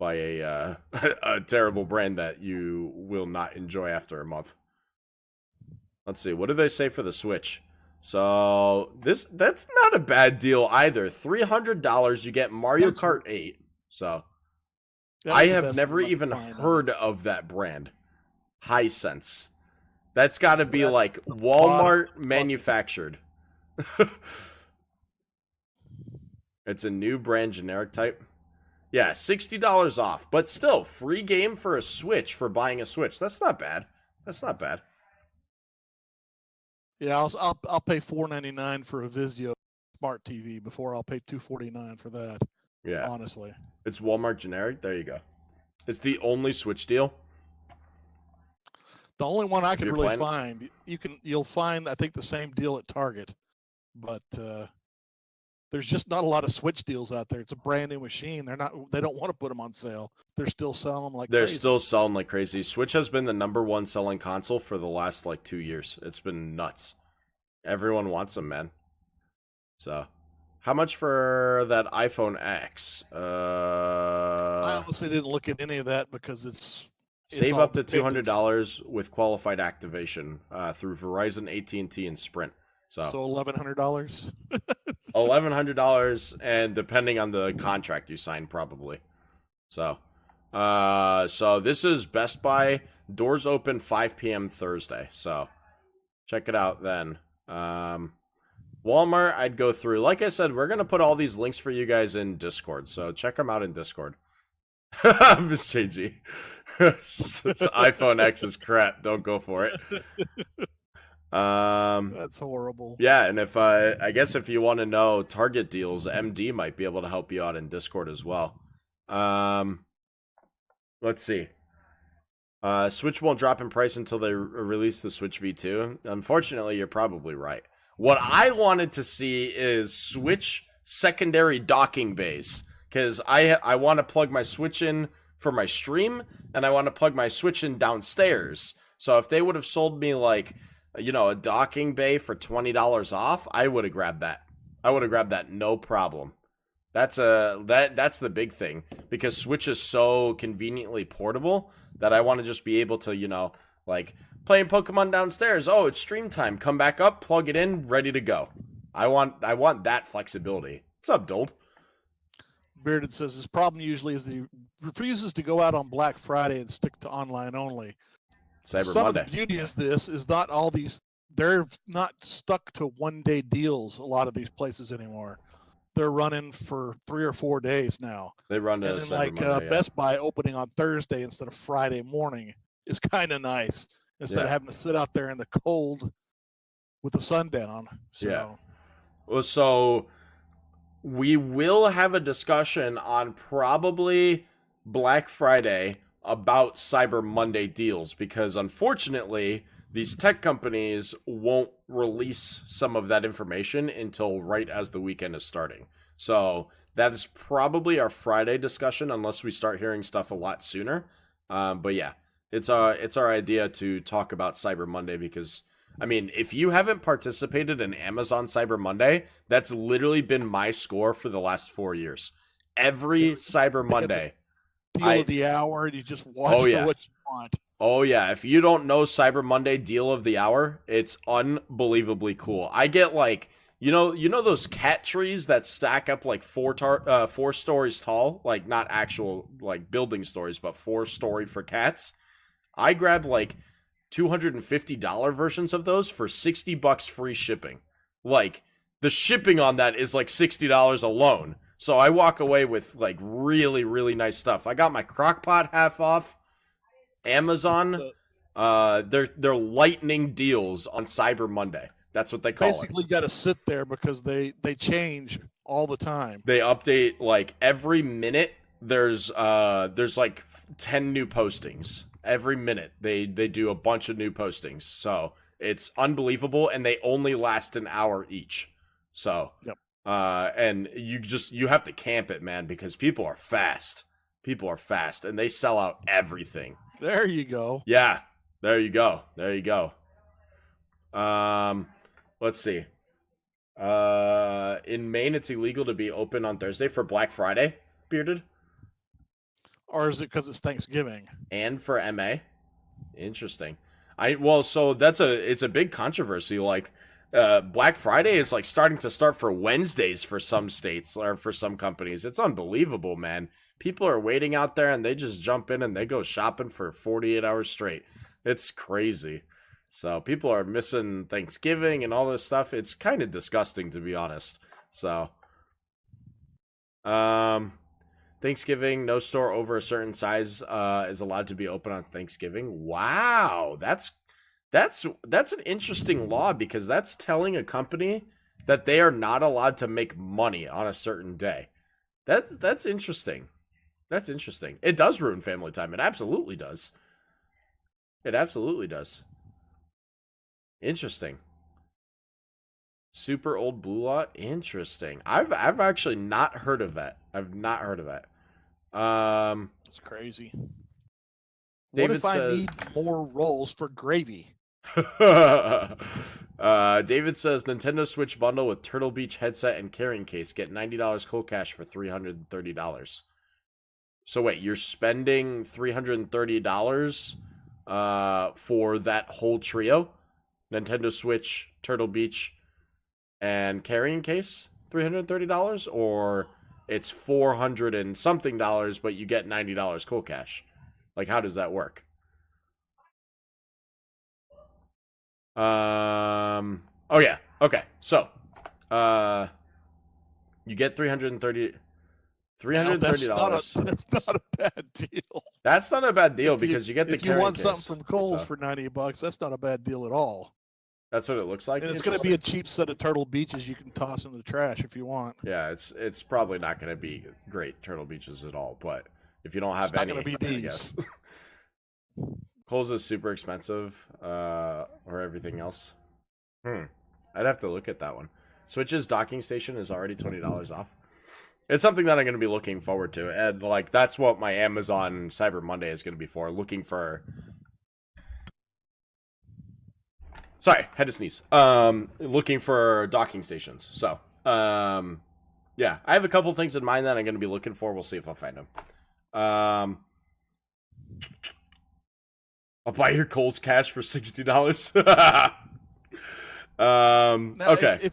a terrible brand that you will not enjoy after a month. Let's see. What do they say for the Switch? So that's not a bad deal either. $300 you get Mario That's- Kart 8. So That I is the have best never one I could even find on it. heard of that brand. Hisense. That's got to be That's like the Walmart bottom. manufactured. It's a new brand generic type. Yeah, $60 off, but still free game for a Switch for buying a Switch. That's not bad. That's not bad. Yeah, I'll pay $4.99 for a Vizio smart TV before I'll pay $249 for that. Yeah. Honestly, It's Walmart generic. There you go. It's the only Switch deal. the only one I could you're really playing- find, you'll find I think the same deal at Target, but there's just not a lot of Switch deals out there. It's a brand new machine. They don't want to put them on sale. They're still selling them like They're crazy. still selling like crazy. Switch has been the #1 selling console for the last like 2 years. It's been nuts. Everyone wants them, man. So, how much for that iPhone X? I honestly didn't look at any of that because it's Save all up to dependent. $200 with qualified activation through Verizon, AT&T, and Sprint. So $1,100. $1,100, and depending on the contract you sign, probably. So this is Best Buy. Doors open 5 p.m. Thursday. So check it out then. Walmart, I'd go through. Like I said, we're gonna put all these links for you guys in Discord. So check them out in Discord. Miss JG. iPhone X is crap. Don't go for it. That's horrible. Yeah, and if I guess if you want to know Target deals, MD might be able to help you out in Discord as well. Let's see. Switch won't drop in price until they release the Switch V2. Unfortunately, you're probably right. What I wanted to see is Switch secondary docking bays, because I want to plug my Switch in for my stream, and I want to plug my Switch in downstairs. So if they would have sold me like, a docking bay for $20 off, I would have grabbed that. I would have grabbed that, no problem. That's the big thing, because Switch is so conveniently portable that I want to just be able to, like playing Pokemon downstairs. Oh, it's stream time. Come back up, plug it in, ready to go. I want that flexibility. What's up, Dold? Bearded says his problem usually is that he refuses to go out on Black Friday and stick to online only. Cyber Some Monday. of the beauty is this is not all these. They're not stuck to 1-day deals. A lot of these places anymore. They're running for 3 or 4 days now. They run to And then Cyber like Monday. Yeah. Best Buy opening on Thursday instead of Friday morning is kind of nice. Instead of Yeah. having to sit out there in the cold with the sun down. So, Yeah. Well, so we will have a discussion on probably Black Friday about Cyber Monday deals, because unfortunately these tech companies won't release some of that information until right as the weekend is starting. So that is probably our Friday discussion, unless we start hearing stuff a lot sooner. But yeah, it's our idea to talk about Cyber Monday, because I mean, if you haven't participated in Amazon Cyber Monday, that's literally been my score for the last 4 years. Every Cyber Monday. deal of the hour, and you just watch Oh, yeah. for what you want. Oh yeah, if you don't know Cyber Monday deal of the hour, it's unbelievably cool. I get like, you know those cat trees that stack up like 4 stories tall, like not actual like building stories, but 4-story for cats. I grabbed like $250 versions of those for $60 free shipping. Like the shipping on that is like $60 alone. So I walk away with like really, really nice stuff. I got my crock pot half off. Amazon, they're lightning deals on Cyber Monday. That's what they call it. Basically, got to sit there because they change all the time. They update like every minute. There's like 10 new postings every minute. They do a bunch of new postings. So it's unbelievable, and they only last an hour each. So Yep. And you have to camp it, man, because people are fast. People are fast, and they sell out everything. There you go. Yeah, there you go. There you go. Let's see. In Maine, it's illegal to be open on Thursday for Black Friday, Bearded, Or is it because it's Thanksgiving? and for MA. Interesting. So it's a big controversy. Like, Black Friday is like start for Wednesdays for some states or for some companies. It's unbelievable, man. People are waiting out there and they just jump in and they go shopping for 48 hours straight. It's crazy. So people are missing Thanksgiving and all this stuff. It's kind of disgusting, to be honest. So, Thanksgiving, no store over a certain size is allowed to be open on Thanksgiving. Wow, that's an interesting law, because that's telling a company that they are not allowed to make money on a certain day. That's interesting. That's interesting. It does ruin family time. It absolutely does. It absolutely does. Interesting. Super old blue law. Interesting. I've actually not heard of that. I've not heard of that. It's crazy. David what if says, I need more rolls for gravy? David says Nintendo Switch bundle with Turtle Beach headset and carrying case, get $90 cold cash for $330. So wait, you're spending $330 for that whole trio? Nintendo Switch, Turtle Beach, and carrying case? $330? Or it's $400 and something dollars, but you get $90 cold cash? Like, how does that work? Oh yeah. Okay. So, you get $330. That's not a bad deal. That's not a bad deal, because you get the if you carrying want case. something from Kohl's So, for $90, that's not a bad deal at all. that's what it looks like. And it's going to be a cheap set of Turtle Beaches you can toss in the trash if you want. Yeah, it's probably not going to be great Turtle Beaches at all, but if you don't have It's not any, gonna be I these. guess. Kohl's is super expensive, or everything else. I'd have to look at that one. Switch's docking station is already $20 off. It's something that I'm going to be looking forward to, and like that's what my Amazon Cyber Monday is going to be for. Looking for. Sorry, had to sneeze. Looking for docking stations. So, yeah, I have a couple things in mind that I'm going to be looking for. We'll see if I'll find them. I'll buy your Kohl's cash for $60. Now, Okay.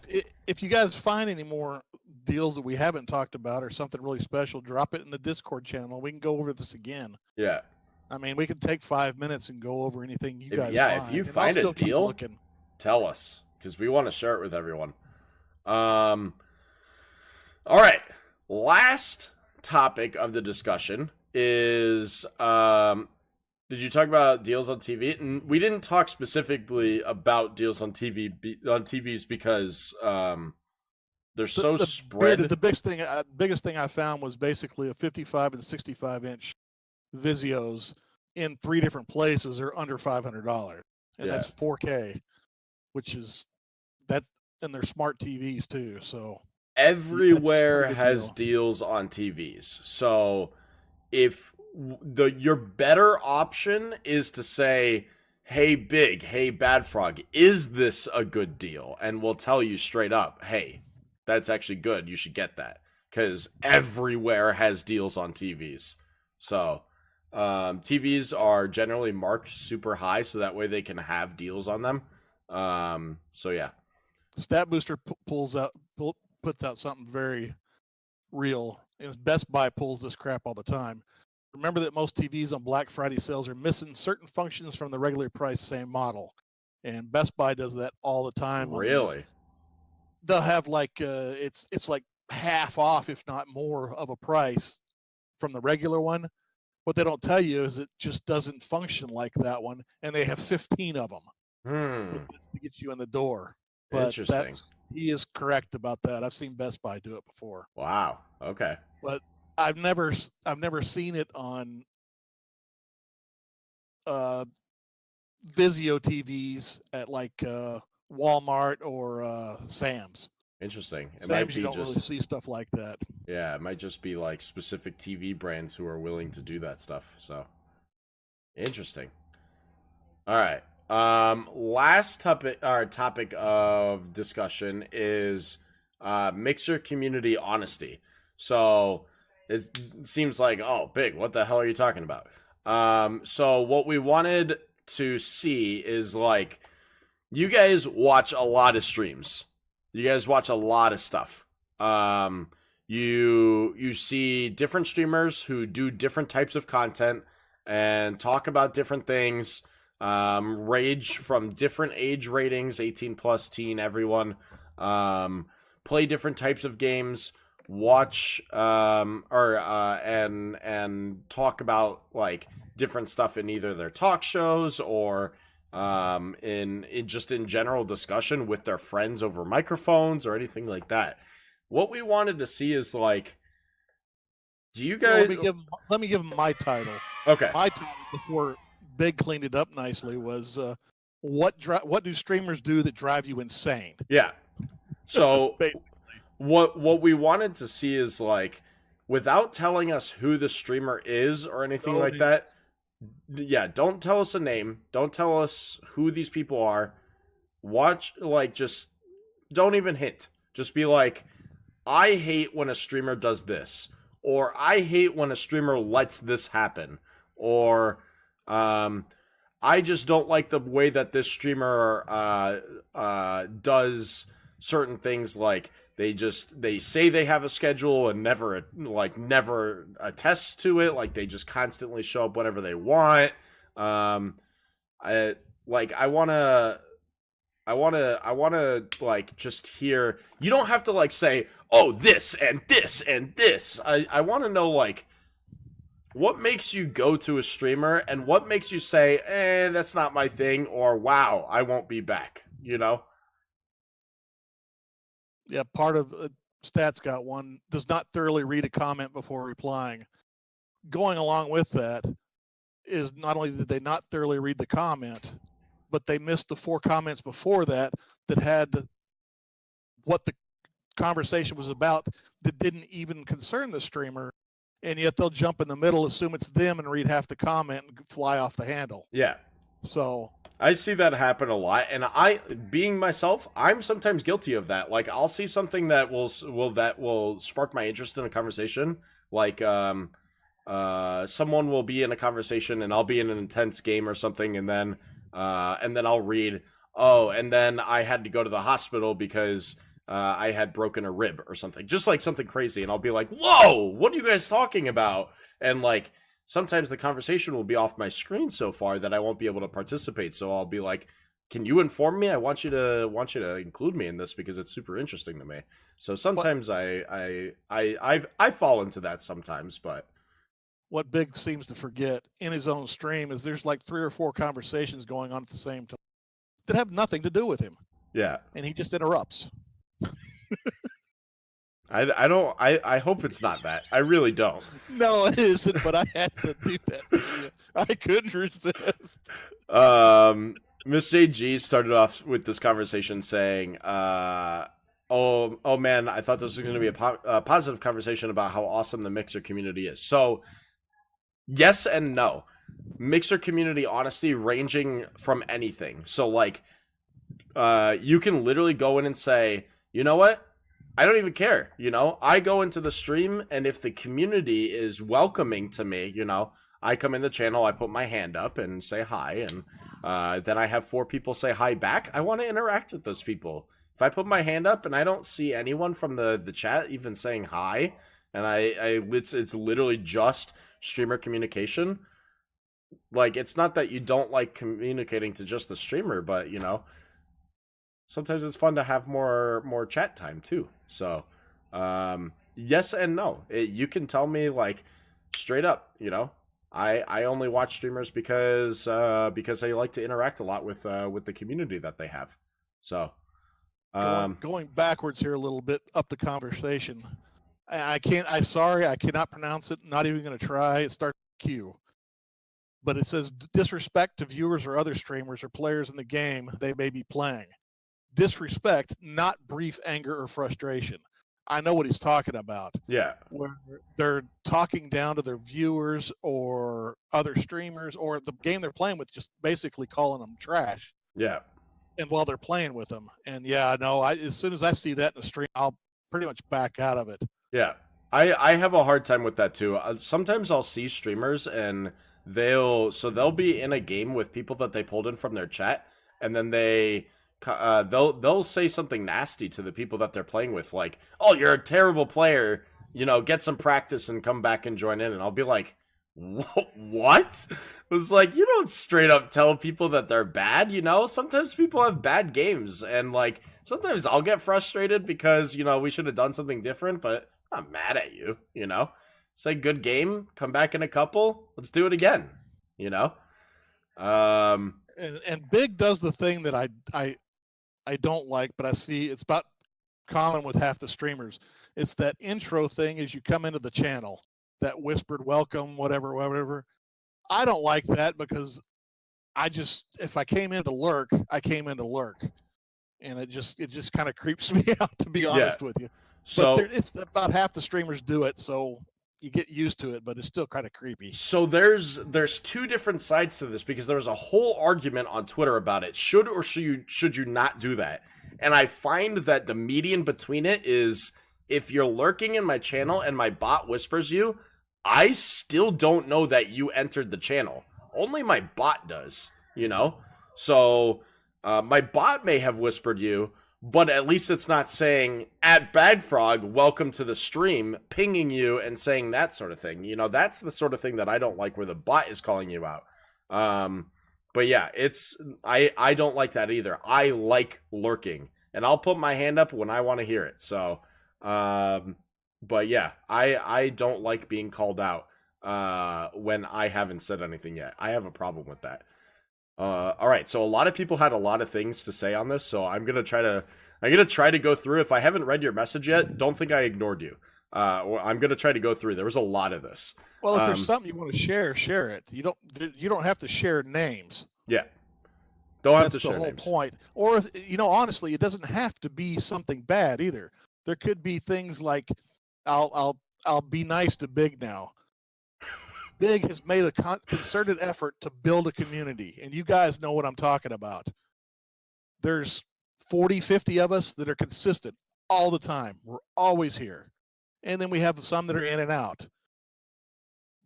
If you guys find any more deals that we haven't talked about or something really special, drop it in the Discord channel. We can go over this again. Yeah. I mean, we could take 5 minutes and go over anything you guys yeah, find. if you and find I'll a still keep deal, looking. tell us, because we want to share it with everyone. All right. Last topic of the discussion is did you talk about deals on TV? And we didn't talk specifically about deals on TVs because they're so spread. The biggest thing I found was basically a 55 and 65 inch Vizios in 3 different places are under $500, and that's 4K, and they're smart TVs too. So everywhere has deals on TVs. So if your better option is to say, hey Big, hey Bad Frog, is this a good deal? And we'll tell you straight up, hey, that's actually good. You should get that, because everywhere has deals on TVs. So TVs are generally marked super high, so that way they can have deals on them. So yeah. Stat Booster puts out something very real. Best Buy pulls this crap all the time. Remember that most TVs on Black Friday sales are missing certain functions from the regular price same model, and Best Buy does that all the time. Really? They'll have like it's like half off, if not more, of a price from the regular one. What they don't tell you is it just doesn't function like that one, and they have 15 of them to get you in the door. But interesting. He is correct about that. I've seen Best Buy do it before. Wow. Okay. But I've never seen it on Vizio TVs at like Walmart or Sam's. Interesting. It Sam's, might be you don't really see stuff like that. Yeah, it might just be like specific TV brands who are willing to do that stuff. So interesting. All right. Last topic of discussion is Mixer community honesty. So it seems like, oh, Big, what the hell are you talking about? So what we wanted to see is like you guys watch a lot of streams. You guys watch a lot of stuff. You see different streamers who do different types of content and talk about different things. Rage from different age ratings, 18 plus, teen, everyone. Play different types of games. Watch and talk about like different stuff in either their talk shows or in just in general discussion with their friends over microphones or anything like that. What we wanted to see is like, do you guys? Let me give him my title. Okay. My title before Big cleaned it up nicely was what do streamers do that drive you insane? Yeah. So what we wanted to see is like, without telling us who the streamer is or anything like that. Yeah, don't tell us a name. Don't tell us who these people are. Watch, like, just don't even hint. Just be like, I hate when a streamer does this, or I hate when a streamer lets this happen, or I just don't like the way that this streamer does certain things. Like they say they have a schedule and never attest to it. Like they just constantly show up whenever they want. I want to like just hear. You don't have to like say, oh, this and this and this. I want to know like what makes you go to a streamer and what makes you say, that's not my thing, or wow, I won't be back. You know? Yeah, part of Stats got one, does not thoroughly read a comment before replying. Going along with that is not only did they not thoroughly read the comment, but they missed the 4 comments before that had what the conversation was about that didn't even concern the streamer, and yet they'll jump in the middle, assume it's them, and read half the comment and fly off the handle. Yeah. So I see that happen a lot, and I, being myself, I'm sometimes guilty of that. Like I'll see something that will spark my interest in a conversation. Like someone will be in a conversation, and I'll be in an intense game or something, and then I'll read, oh, and then I had to go to the hospital because I had broken a rib or something, just like something crazy, and I'll be like, whoa, what are you guys talking about? And like, sometimes the conversation will be off my screen so far that I won't be able to participate. So I'll be like, can you inform me? I want you to include me in this because it's super interesting to me. So sometimes I fall into that sometimes, but what Big seems to forget in his own stream is there's like 3 or 4 conversations going on at the same time that have nothing to do with him. Yeah. And he just interrupts. I hope it's not that. I really don't. No, it isn't, but I had to do that. I couldn't resist. Miss JG started off with this conversation saying, oh man, I thought this was going to be a positive conversation about how awesome the Mixer community is. So, yes and no. Mixer community honesty ranging from anything. So, like, you can literally go in and say, you know what? I don't even care, you know? I go into the stream, and if the community is welcoming to me, you know, I come in the channel, I put my hand up and say hi, and then I have 4 people say hi back. I want to interact with those people. If I put my hand up and I don't see anyone from the chat even saying hi, and it's literally just streamer communication, like, it's not that you don't like communicating to just the streamer, but, you know, sometimes it's fun to have more chat time too. So, yes and no. You can tell me like straight up, you know, I only watch streamers because I like to interact a lot with the community that they have. So, going backwards here a little bit up the conversation. I cannot pronounce it. Not even going to try. It starts with Q. But it says disrespect to viewers or other streamers or players in the game they may be playing. Disrespect, not brief anger or frustration. I know what he's talking about. Yeah. Where they're talking down to their viewers or other streamers or the game they're playing with, just basically calling them trash. Yeah. And while they're playing with them. And yeah, no, as soon as I see that in the stream, I'll pretty much back out of it. Yeah. I have a hard time with that too. Sometimes I'll see streamers and they'll be in a game with people that they pulled in from their chat, and then they they'll say something nasty to the people that they're playing with, like, "Oh, you're a terrible player. Get some practice and come back and join in." And I'll be like, "What?" It was like, you don't straight up tell people that they're bad. Sometimes people have bad games, and like sometimes I'll get frustrated because we should have done something different, but I'm not mad at you. Say good game, come back in a couple, let's do it again. And Big does the thing that I don't like, but I see it's about common with half the streamers. It's that intro thing as you come into the channel, that whispered welcome, whatever. I don't like that because if I came in to lurk, I came in to lurk, and it just kind of creeps me out, to be honest with you. So it's about half the streamers do it, so you get used to it, but it's still kind of creepy. So there's two different sides to this, because there was a whole argument on Twitter about it. Should you not do that? And I find that the median between it is, if you're lurking in my channel and my bot whispers you, I still don't know that you entered the channel. Only my bot does, So my bot may have whispered you, but at least it's not saying at Badfrog, welcome to the stream, pinging you and saying that sort of thing. That's the sort of thing that I don't like, where the bot is calling you out. But yeah, I don't like that either. I like lurking, and I'll put my hand up when I want to hear it. So, but yeah, I don't like being called out when I haven't said anything yet. I have a problem with that. All right, so a lot of people had a lot of things to say on this, so I'm gonna try to go through. If I haven't read your message yet, don't think I ignored you. I'm gonna try to go through. There was a lot of this. Well, if there's something you want to share it. You don't have to share names. Yeah, don't have to share names. That's the whole point. Or honestly, it doesn't have to be something bad either. There could be things like, I'll be nice to Big now. Big has made a concerted effort to build a community, and you guys know what I'm talking about. There's 40, 50 of us that are consistent all the time. We're always here. And then we have some that are in and out.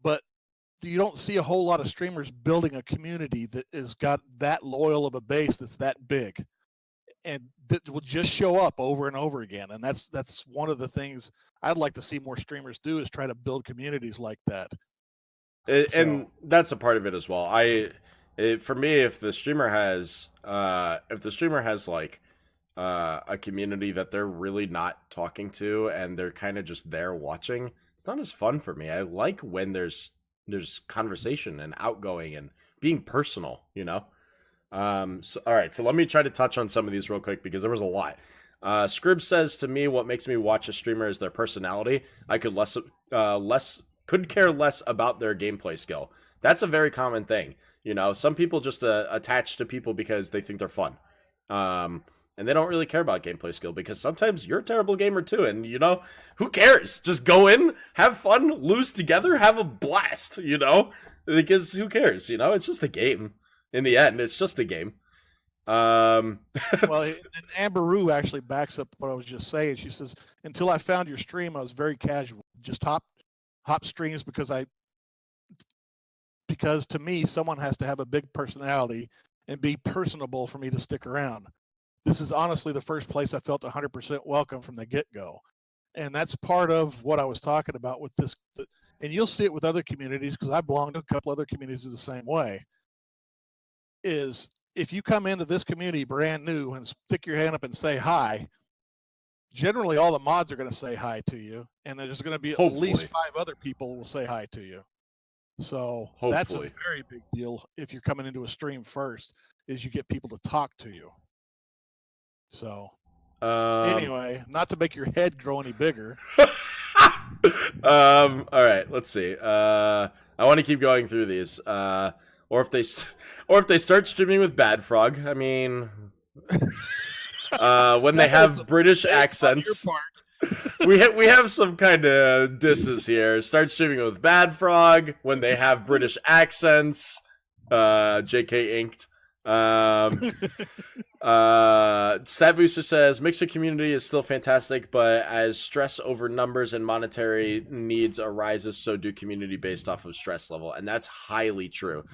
But you don't see a whole lot of streamers building a community that has got that loyal of a base that's that big, and that will just show up over and over again. And that's one of the things I'd like to see more streamers do, is try to build communities like that. And that's a part of it as well. For me, if the streamer has like a community that they're really not talking to, and they're kind of just there watching, it's not as fun for me. I like when there's conversation and outgoing and being personal, So, all right, so let me try to touch on some of these real quick, because there was a lot. Scrib says, to me, what makes me watch a streamer is their personality. I could care less about their gameplay skill. That's a very common thing. Some people just attach to people because they think they're fun. And they don't really care about gameplay skill, because sometimes you're a terrible gamer too. And, who cares? Just go in, have fun, lose together, have a blast, because who cares? It's just a game. In the end, it's just a game. Well, and Amber Roo actually backs up what I was just saying. She says, until I found your stream, I was very casual. Just hop streams because to me, someone has to have a big personality and be personable for me to stick around. This is honestly the first place I felt 100% welcome from the get-go. And that's part of what I was talking about with this. And you'll see it with other communities, because I belong to a couple other communities the same way, is if you come into this community brand new and stick your hand up and say hi, generally all the mods are going to say hi to you, and there's going to be at least 5 other people will say hi to you. So that's a very big deal if you're coming into a stream first, is you get people to talk to you. So anyway, not to make your head grow any bigger. All right, let's see. I want to keep going through these. Or if they start streaming with Badfrog, I mean, when they have British accents, we have some kind of disses here. Start streaming with Badfrog when they have British accents. JK inked. Stat Booster says Mixer community is still fantastic, but as stress over numbers and monetary needs arises, so do community based off of stress level, and that's highly true.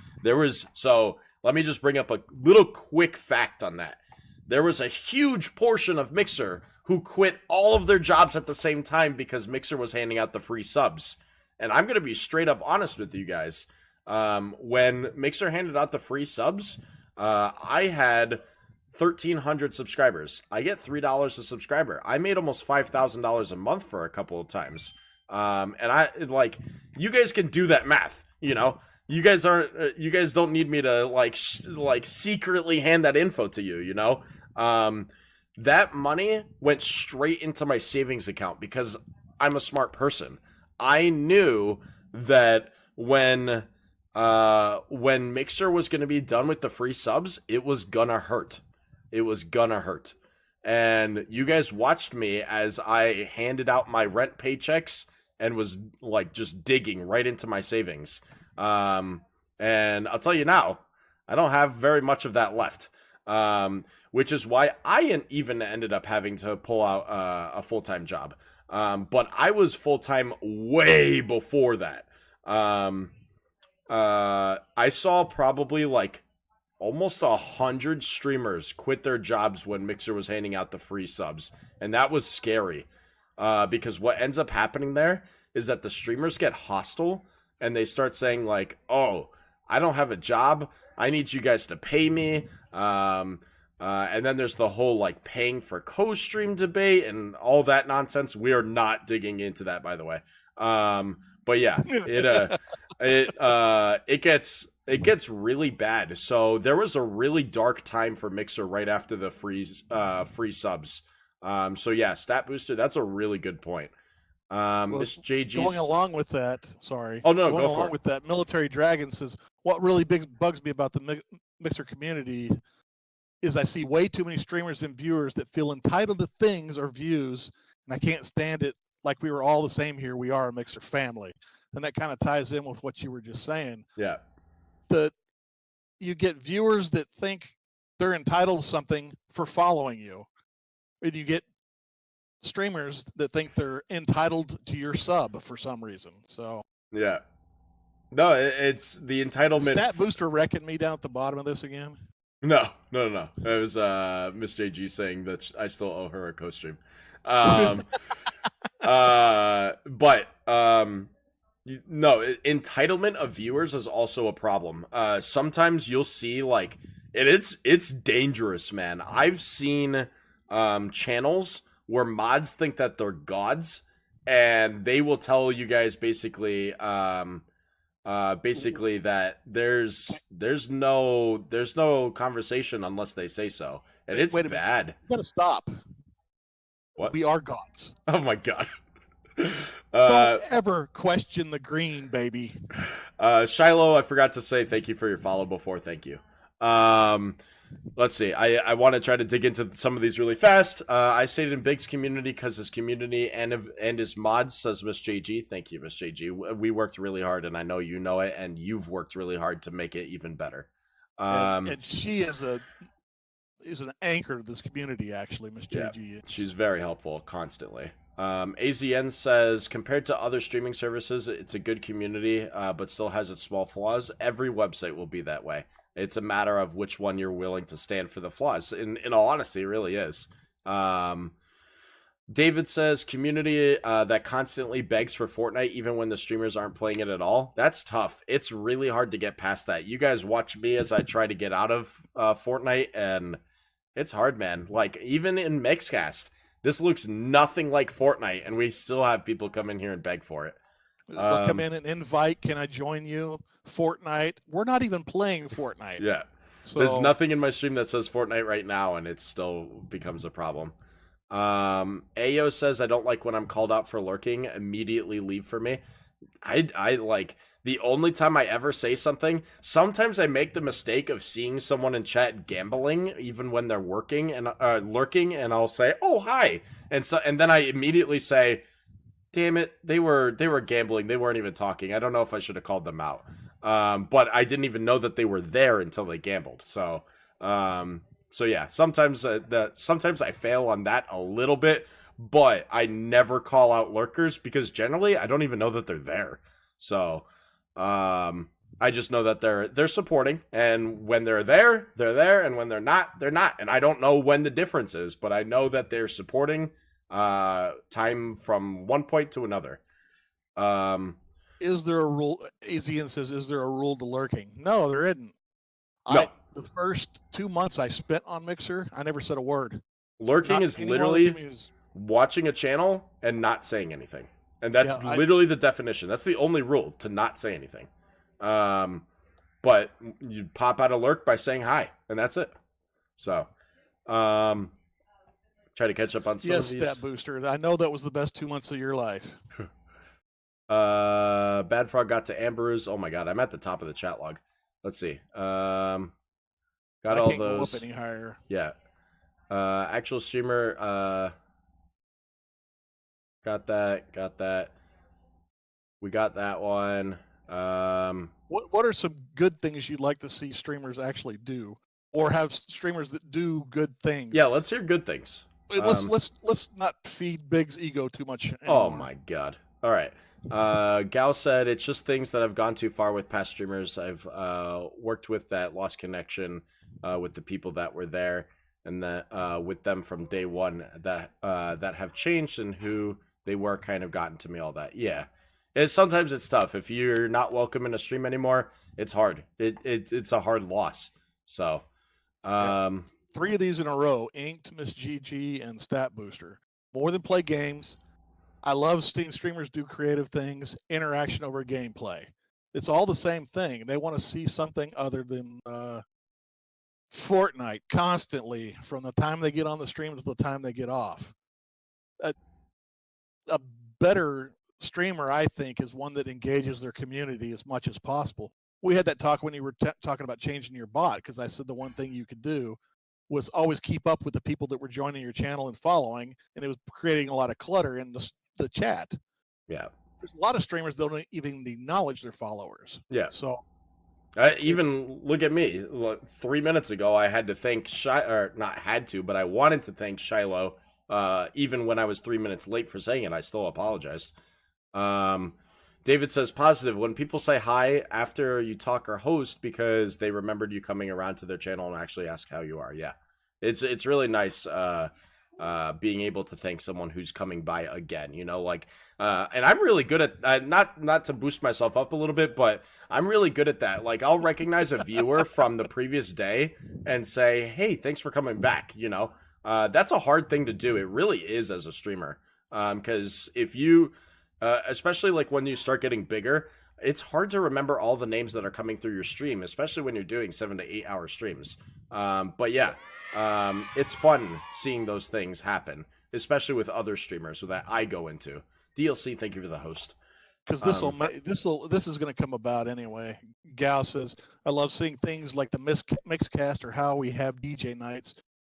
So let me just bring up a little quick fact on that. there was a huge portion of Mixer who quit all of their jobs at the same time because Mixer was handing out the free subs. And I'm going to be straight up honest with you guys. When Mixer handed out the free subs, I had 1,300 subscribers. I get $3 a subscriber. I made almost $5,000 a month for a couple of times. And I like, you guys can do that math, you know. You guys don't need me to like secretly hand that info to you, you know. That money went straight into my savings account because I'm a smart person. I knew that when Mixer was going to be done with the free subs, it was gonna hurt. It was gonna hurt. And you guys watched me as I handed out my rent paychecks and was like just digging right into my savings. And I'll tell you now, I don't have very much of that left. Which is why I even ended up having to pull out a full-time job. But I was full-time way before that. I saw probably like almost 100 streamers quit their jobs when Mixer was handing out the free subs. And that was scary. Because what ends up happening there is that the streamers get hostile and they start saying like, oh, I don't have a job. I need you guys to pay me. And then there's the whole like paying for co-stream debate and all that nonsense. We are not digging into that, by the way. But yeah, it gets really bad. So there was a really dark time for Mixer right after the free subs. So yeah, Stat Booster, that's a really good point. Miss JG going along with that, sorry. Oh no, going go for along it. with that, Military Dragon says what really bugs me about the Mixer community is I see way too many streamers and viewers that feel entitled to things or views, and I can't stand it. Like we were all the same here. We are a Mixer family, and that kind of ties in with what you were just saying. Yeah. That you get viewers that think they're entitled to something for following you, and you get streamers that think they're entitled to your sub for some reason. So yeah, no, it's the entitlement. Stat Booster wrecking me down at the bottom of this again. No. It was Miss JG saying that I still owe her a co-stream. No, entitlement of viewers is also a problem. Sometimes you'll see like it's dangerous, man. I've seen channels where mods think that they're gods, and they will tell you guys basically that there's no conversation unless they say so, and it's bad. You gotta stop. What? We are gods. Oh my god. Don't ever question the green, baby. Shiloh, I forgot to say thank you for your follow before. Thank you. Let's see. I want to try to dig into some of these really fast. I stayed in Big's community because his community and his mods, says Miss JG. Thank you, Miss JG. We worked really hard, and I know you know it, and you've worked really hard to make it even better. And she is an anchor to this community, actually, Miss JG. Yeah, she's very helpful constantly. AZN says, compared to other streaming services, it's a good community, but still has its small flaws. Every website will be that way. It's a matter of which one you're willing to stand for the flaws. In all honesty, it really is. David says, community that constantly begs for Fortnite even when the streamers aren't playing it at all. That's tough. It's really hard to get past that. You guys watch me as I try to get out of Fortnite, and it's hard, man. Like, even in Mixcast, this looks nothing like Fortnite, and we still have people come in here and beg for it. They'll come in and invite, can I join you? Fortnite. We're not even playing Fortnite. Yeah. So, there's nothing in my stream that says Fortnite right now, and it still becomes a problem. Ayo says, I don't like when I'm called out for lurking. Immediately leave for me. I like, the only time I ever say something, sometimes I make the mistake of seeing someone in chat gambling, even when they're working and lurking, and I'll say, oh, hi. And then I immediately say, damn it, they were gambling. They weren't even talking. I don't know if I should have called them out. But I didn't even know that they were there until they gambled. So yeah, sometimes I fail on that a little bit, but I never call out lurkers because generally I don't even know that they're there. So I just know that they're supporting, and when they're there, and when they're not. And I don't know when the difference is, but I know that they're supporting time from one point to another. Is there a rule? Azian says, "Is there a rule to lurking?" No, there isn't. No. The first 2 months I spent on Mixer, I never said a word. Lurking Not is any one of the literally communities. watching a channel and not saying anything. And that's Yeah, literally the definition. That's the only rule, to not say anything. But you pop out a lurk by saying hi, and that's it. So, try to catch up on some Yes, of these. Stat Booster. I know that was the best 2 months of your life. Bad Frog got to Amber's. Oh my god, I'm at the top of the chat log. Let's see. Got I all can't those. go up any higher. Yeah. Actual streamer. Got that. We got that one. What are some good things you'd like to see streamers actually do, or have streamers that do good things? Yeah, let's hear good things. Let's not feed Big's ego too much anymore. Oh my god. All right. Gal said it's just things that I've gone too far with past streamers. I've worked with that lost connection with the people that were there, and that with them from day one that have changed and who they were kind of gotten to me. All that. Yeah. Sometimes it's tough. If you're not welcome in a stream anymore, it's hard. It's a hard loss. So, Yeah. 3 of these in a row: Inked, Miss GG, and Stat Booster. More than play games. I love seeing streamers do creative things, interaction over gameplay. It's all the same thing. They want to see something other than Fortnite constantly from the time they get on the stream to the time they get off. A better streamer, I think, is one that engages their community as much as possible. We had that talk when you were talking about changing your bot, because I said the one thing you could do was always keep up with the people that were joining your channel and following, and it was creating a lot of clutter in the chat. Yeah. There's a lot of streamers that don't even acknowledge their followers. Yeah. So even look at me. Look, 3 minutes ago, I had to thank not had to, but I wanted to thank Shiloh. Even when I was 3 minutes late for saying it, I still apologized. David says positive when people say hi after you talk or host because they remembered you coming around to their channel and actually ask how you are. Yeah, it's really nice being able to thank someone who's coming by again. You know, like and I'm really good at not to boost myself up a little bit, but I'm really good at that. Like I'll recognize a viewer from the previous day and say, hey, thanks for coming back. You know, that's a hard thing to do. It really is as a streamer, because if you especially like when you start getting bigger, it's hard to remember all the names that are coming through your stream, especially when you're doing 7 to 8 hour streams. But yeah, it's fun seeing those things happen, especially with other streamers that I go into. DLC, thank you for the host. Because this is going to come about anyway. Gal says, I love seeing things like the Mixcast or how we have DJ nights,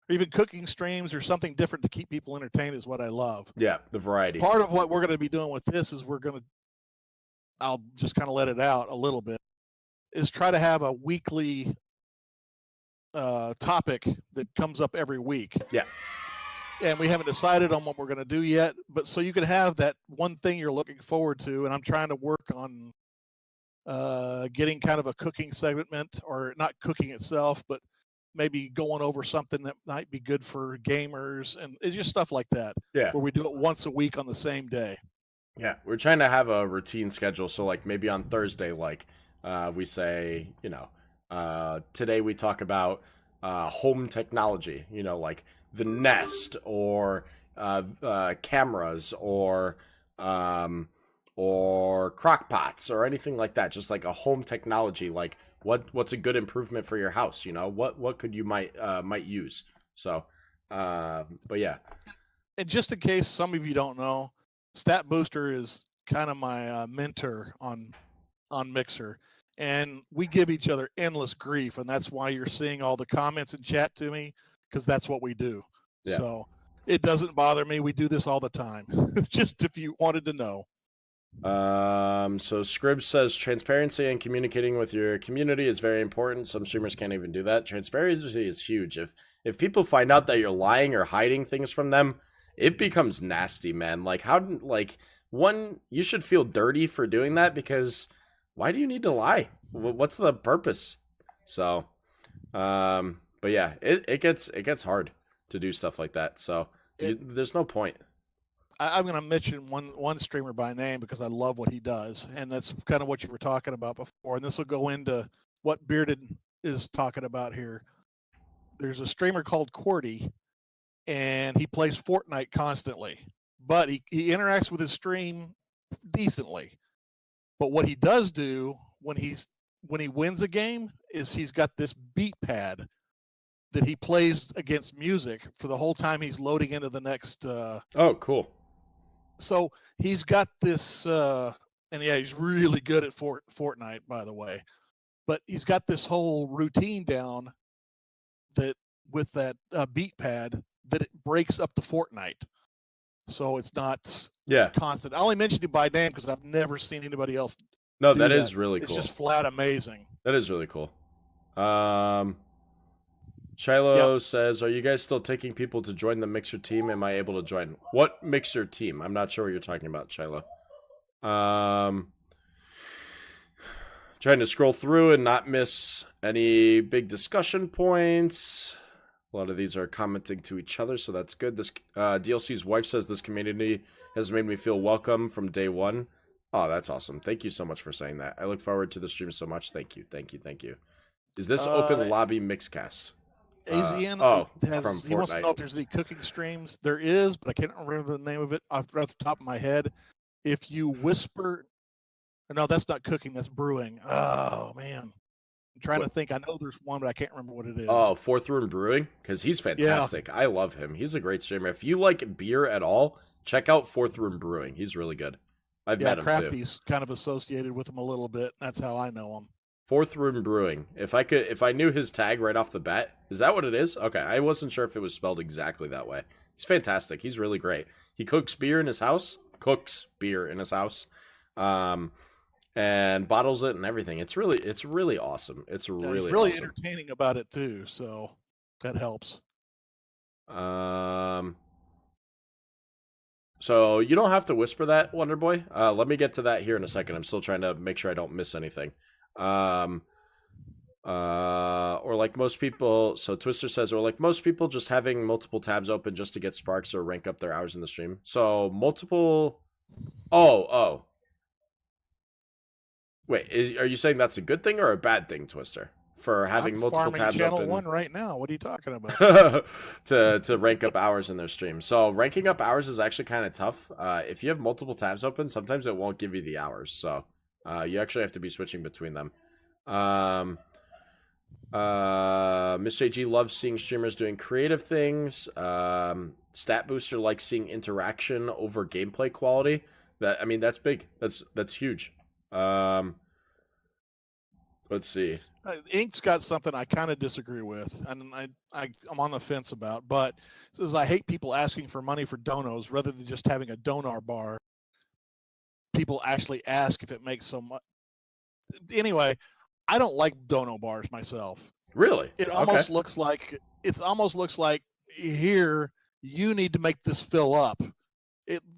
or even cooking streams or something different to keep people entertained is what I love. Yeah, the variety. Part of what we're going to be doing with this is I'll just kind of let it out a little bit, is try to have a weekly topic that comes up every week. Yeah. And we haven't decided on what we're going to do yet, but so you can have that one thing you're looking forward to, and I'm trying to work on getting kind of a cooking segment, or not cooking itself, but maybe going over something that might be good for gamers, and it's just stuff like that. Yeah. Where we do it once a week on the same day. Yeah, we're trying to have a routine schedule. So like maybe on Thursday, like we say, you know, today we talk about home technology, you know, like the Nest or cameras or crock pots or anything like that. Just like a home technology, like what's a good improvement for your house? You know, what could you might use? So, but yeah. And just in case some of you don't know, Stat Booster is kind of my mentor on Mixer, and we give each other endless grief, and that's why you're seeing all the comments and chat to me, because that's what we do. Yeah. So it doesn't bother me. We do this all the time. Just if you wanted to know. So Scribs says transparency and communicating with your community is very important. Some streamers can't even do that. Transparency is huge. If people find out that you're lying or hiding things from them, it becomes nasty, man. Like you should feel dirty for doing that, because why do you need to lie? What's the purpose? So, but yeah, it gets hard to do stuff like that. So there's no point. I'm going to mention one streamer by name because I love what he does, and that's kind of what you were talking about before. And this will go into what Bearded is talking about here. There's a streamer called Cordy, and he plays Fortnite constantly, but he interacts with his stream decently. But what he does do when he wins a game is he's got this beat pad that he plays against music for the whole time he's loading into the next. Oh, cool. So he's got this, and yeah, he's really good at Fortnite, by the way. But he's got this whole routine down that with that beat pad that it breaks up the Fortnite. So it's not constant. I only mentioned it by name because I've never seen anybody else. No, that is really cool. It's just flat amazing. That is really cool. Shiloh says, "Are you guys still taking people to join the Mixer team? Am I able to join? What Mixer team? I'm not sure what you're talking about, Shiloh. Trying to scroll through and not miss any big discussion points. A lot of these are commenting to each other, so that's good. This DLC's wife says this community has made me feel welcome from day one. Oh, that's awesome. Thank you so much for saying that. I look forward to the stream so much. Thank you. Is this open lobby Mixcast? AZN he wants to know if there's any cooking streams. There is, but I can't remember the name of it off the top of my head. If you whisper, no, that's not cooking. That's brewing. Oh man, I'm trying to think. I know there's one, but I can't remember what it is. Oh, Fourth Room Brewing, because he's fantastic. Yeah. I love him. He's a great streamer. If you like beer at all, check out Fourth Room Brewing. He's really good. I've met him too. Crafty's kind of associated with him a little bit. That's how I know him. Fourth Room Brewing. If I knew his tag right off the bat, is that what it is? Okay, I wasn't sure if it was spelled exactly that way. He's fantastic. He's really great. He cooks beer in his house, and bottles it and everything. It's really awesome. It's really awesome. Entertaining about it too, so that helps. So you don't have to whisper that, Wonder Boy. Let me get to that here in a second. I'm still trying to make sure I don't miss anything. Or like most people, so Twister says, or like most people just having multiple tabs open just to get sparks or rank up their hours in the stream. So multiple, wait, are you saying that's a good thing or a bad thing, Twister? For having multiple tabs channel open? One right now. What are you talking about? to rank up hours in their stream. So ranking up hours is actually kind of tough. If you have multiple tabs open, sometimes it won't give you the hours. So you actually have to be switching between them. Miss JG loves seeing streamers doing creative things. Stat Booster likes seeing interaction over gameplay quality. That's big. That's huge. Let's see. Ink's got something I kind of disagree with, and I'm on the fence about. But it says I hate people asking for money for donos rather than just having a donar bar. People actually ask if it makes so much. Anyway, I don't like dono bars myself. Really? It almost looks like here you need to make this fill up.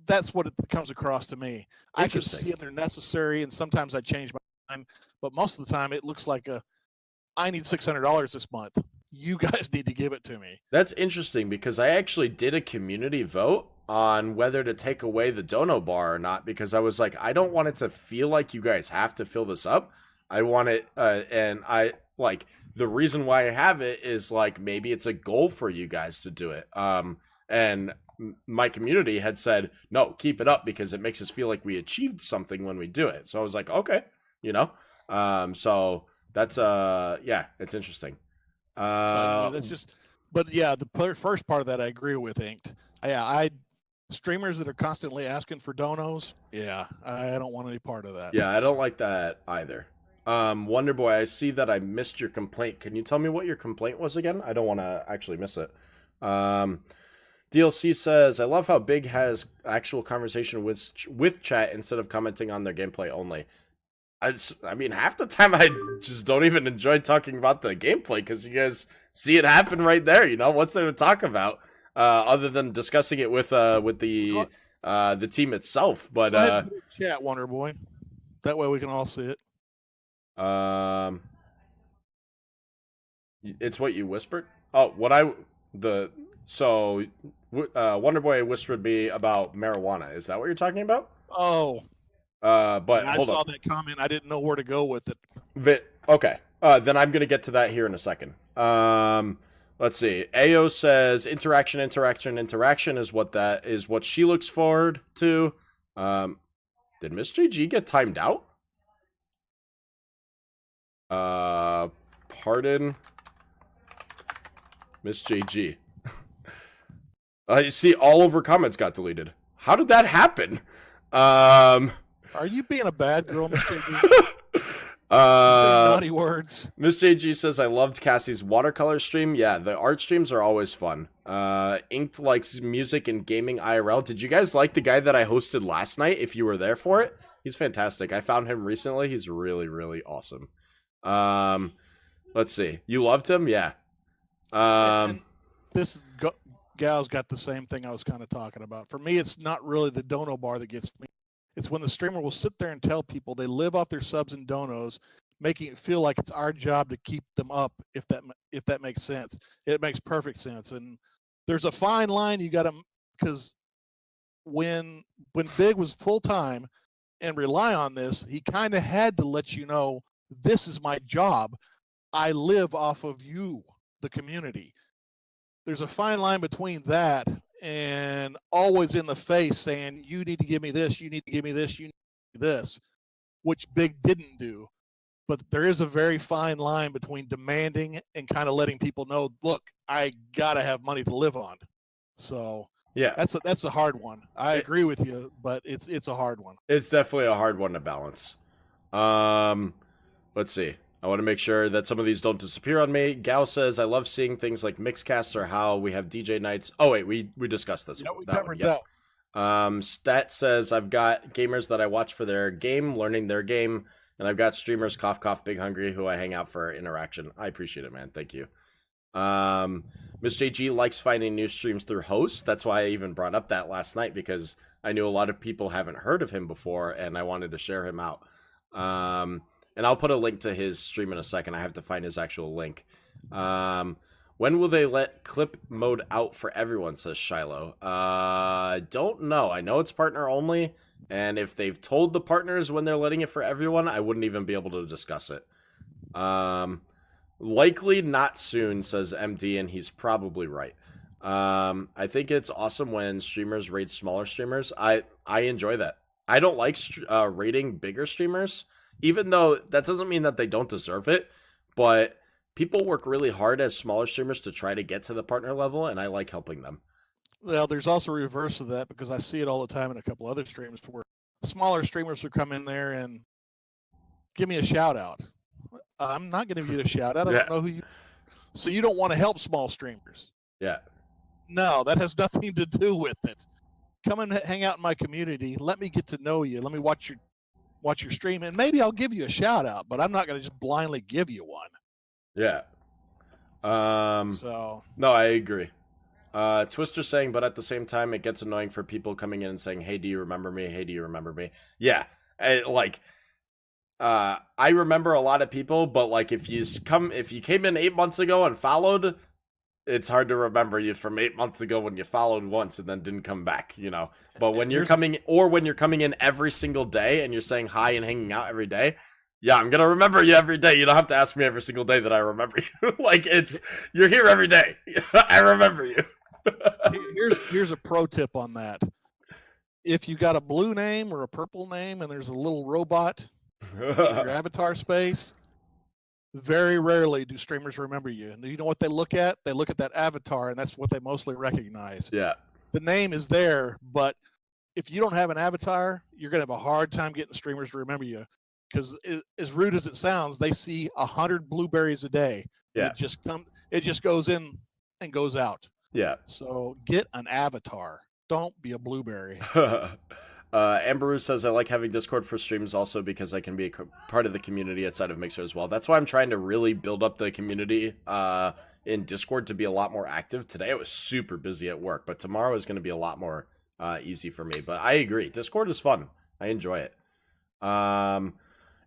That's what it comes across to me. I can see they're necessary, and sometimes I change my mind, but most of the time it looks like I need $600 this month. You guys need to give it to me. That's interesting because I actually did a community vote on whether to take away the dono bar or not, because I was like, I don't want it to feel like you guys have to fill this up. I want it, and I like the reason why I have it is like maybe it's a goal for you guys to do it. And my community had said, no, keep it up because it makes us feel like we achieved something when we do it. So I was like, okay, so that's it's interesting. So that's just, but yeah, the first part of that I agree with Inked. Streamers that are constantly asking for donos, I don't want any part of that. Yeah, I don't like that either. Wonder Boy, I see that I missed your complaint. Can you tell me what your complaint was again? I don't want to actually miss it. DLC says, I love how Big has actual conversation with chat instead of commenting on their gameplay only. Half the time I just don't even enjoy talking about the gameplay because you guys see it happen right there. What's there to talk about other than discussing it with the team itself? But chat, Wonder Boy. That way we can all see it. Um, it's what you whispered. Oh, what I the so Wonder Boy whispered me about marijuana. Is that what you're talking about? Oh, But yeah, I hold saw up. that comment. I didn't know where to go with it. Okay. Then I'm gonna get to that here in a second. Let's see. Ao says interaction is what she looks forward to. Did Miss JG get timed out? Pardon, Miss JG. You see, all of her comments got deleted. How did that happen? Are you being a bad girl, Miss JG? Naughty words. Miss JG says, I loved Cassie's watercolor stream. Yeah, the art streams are always fun. Inked likes music and gaming IRL. Did you guys like the guy that I hosted last night, if you were there for it? He's fantastic. I found him recently. He's really, really awesome. Let's see. You loved him? Yeah. And this gal's got the same thing I was kind of talking about. For me, it's not really the dono bar that gets me. It's when the streamer will sit there and tell people they live off their subs and donos, making it feel like it's our job to keep them up. If that makes sense, it makes perfect sense. And there's a fine line you got to, because when Big was full time and rely on this, he kind of had to let you know, this is my job. I live off of you, the community. There's a fine line between that and always in the face saying, you need to give me this, you need to give me this, you need to give me this, which Big didn't do. But there is a very fine line between demanding and kind of letting people know, look, I gotta have money to live on. So yeah, that's a hard one. I agree with you, but it's a hard one. It's definitely a hard one to balance. Let's see. I want to make sure that some of these don't disappear on me. Gal says, I love seeing things like Mixcast or how we have DJ nights. Oh, wait, we discussed this. Yeah, we covered that. Stat says, I've got gamers that I watch for their game, learning their game, and I've got streamers, cough, cough, big hungry, who I hang out for interaction. I appreciate it, man. Thank you. Miss JG likes finding new streams through hosts. That's why I even brought up that last night, because I knew a lot of people haven't heard of him before, and I wanted to share him out. And I'll put a link to his stream in a second. I have to find his actual link. When will they let clip mode out for everyone, says Shiloh. Don't know. I know it's partner only, and if they've told the partners when they're letting it for everyone, I wouldn't even be able to discuss it. Likely not soon, says MD, and he's probably right. I think it's awesome when streamers raid smaller streamers. I enjoy that. I don't like raiding bigger streamers, even though that doesn't mean that they don't deserve it, but people work really hard as smaller streamers to try to get to the partner level, and I like helping them. Well, there's also a reverse of that, because I see it all the time in a couple other streams where smaller streamers will come in there and give me a shout out. I'm not going to give you a shout out. I don't know who you. So you don't want to help small streamers? Yeah. No, that has nothing to do with it. Come and hang out in my community. Let me get to know you. Let me watch your stream, and maybe I'll give you a shout out, but I'm not going to just blindly give you one. Yeah. So no, I agree. Twister saying, but at the same time, it gets annoying for people coming in and saying, "Hey, do you remember me? Hey, do you remember me?" Yeah, I remember a lot of people, but like if you came in 8 months ago and followed, it's hard to remember you from 8 months ago when you followed once and then didn't come back, you know. But when you're coming in every single day and you're saying hi and hanging out every day, yeah, I'm gonna remember you every day. You don't have to ask me every single day that I remember you. Like you're here every day. I remember you. here's a pro tip on that. If you got a blue name or a purple name and there's a little robot in your avatar space, very rarely do streamers remember you. And you know what they look at? They look at that avatar, and that's what they mostly recognize. Yeah. The name is there, but if you don't have an avatar, you're going to have a hard time getting streamers to remember you. Because as rude as it sounds, they see 100 blueberries a day. Yeah. It just goes in and goes out. Yeah. So get an avatar. Don't be a blueberry. Amberu says, I like having Discord for streams also because I can be a part of the community outside of Mixer as well. That's why I'm trying to really build up the community in Discord to be a lot more active. Today I was super busy at work, but tomorrow is going to be a lot more easy for me. But I agree. Discord is fun. I enjoy it.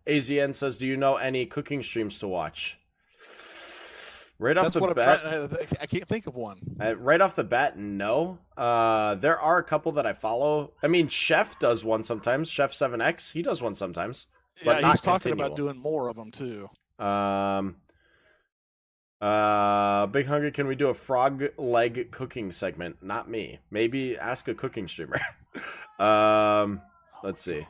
AZN says, do you know any cooking streams to watch? Right off That's the what bat, I'm trying. I can't think of one. right off the bat, no. There are a couple that I follow. I mean, Chef does one sometimes. Chef 7X, he does one sometimes, but Yeah, not he's talking continual. about doing more of them too. Big Hungry, can we do a frog leg cooking segment? Not me. Maybe ask a cooking streamer. Let's see.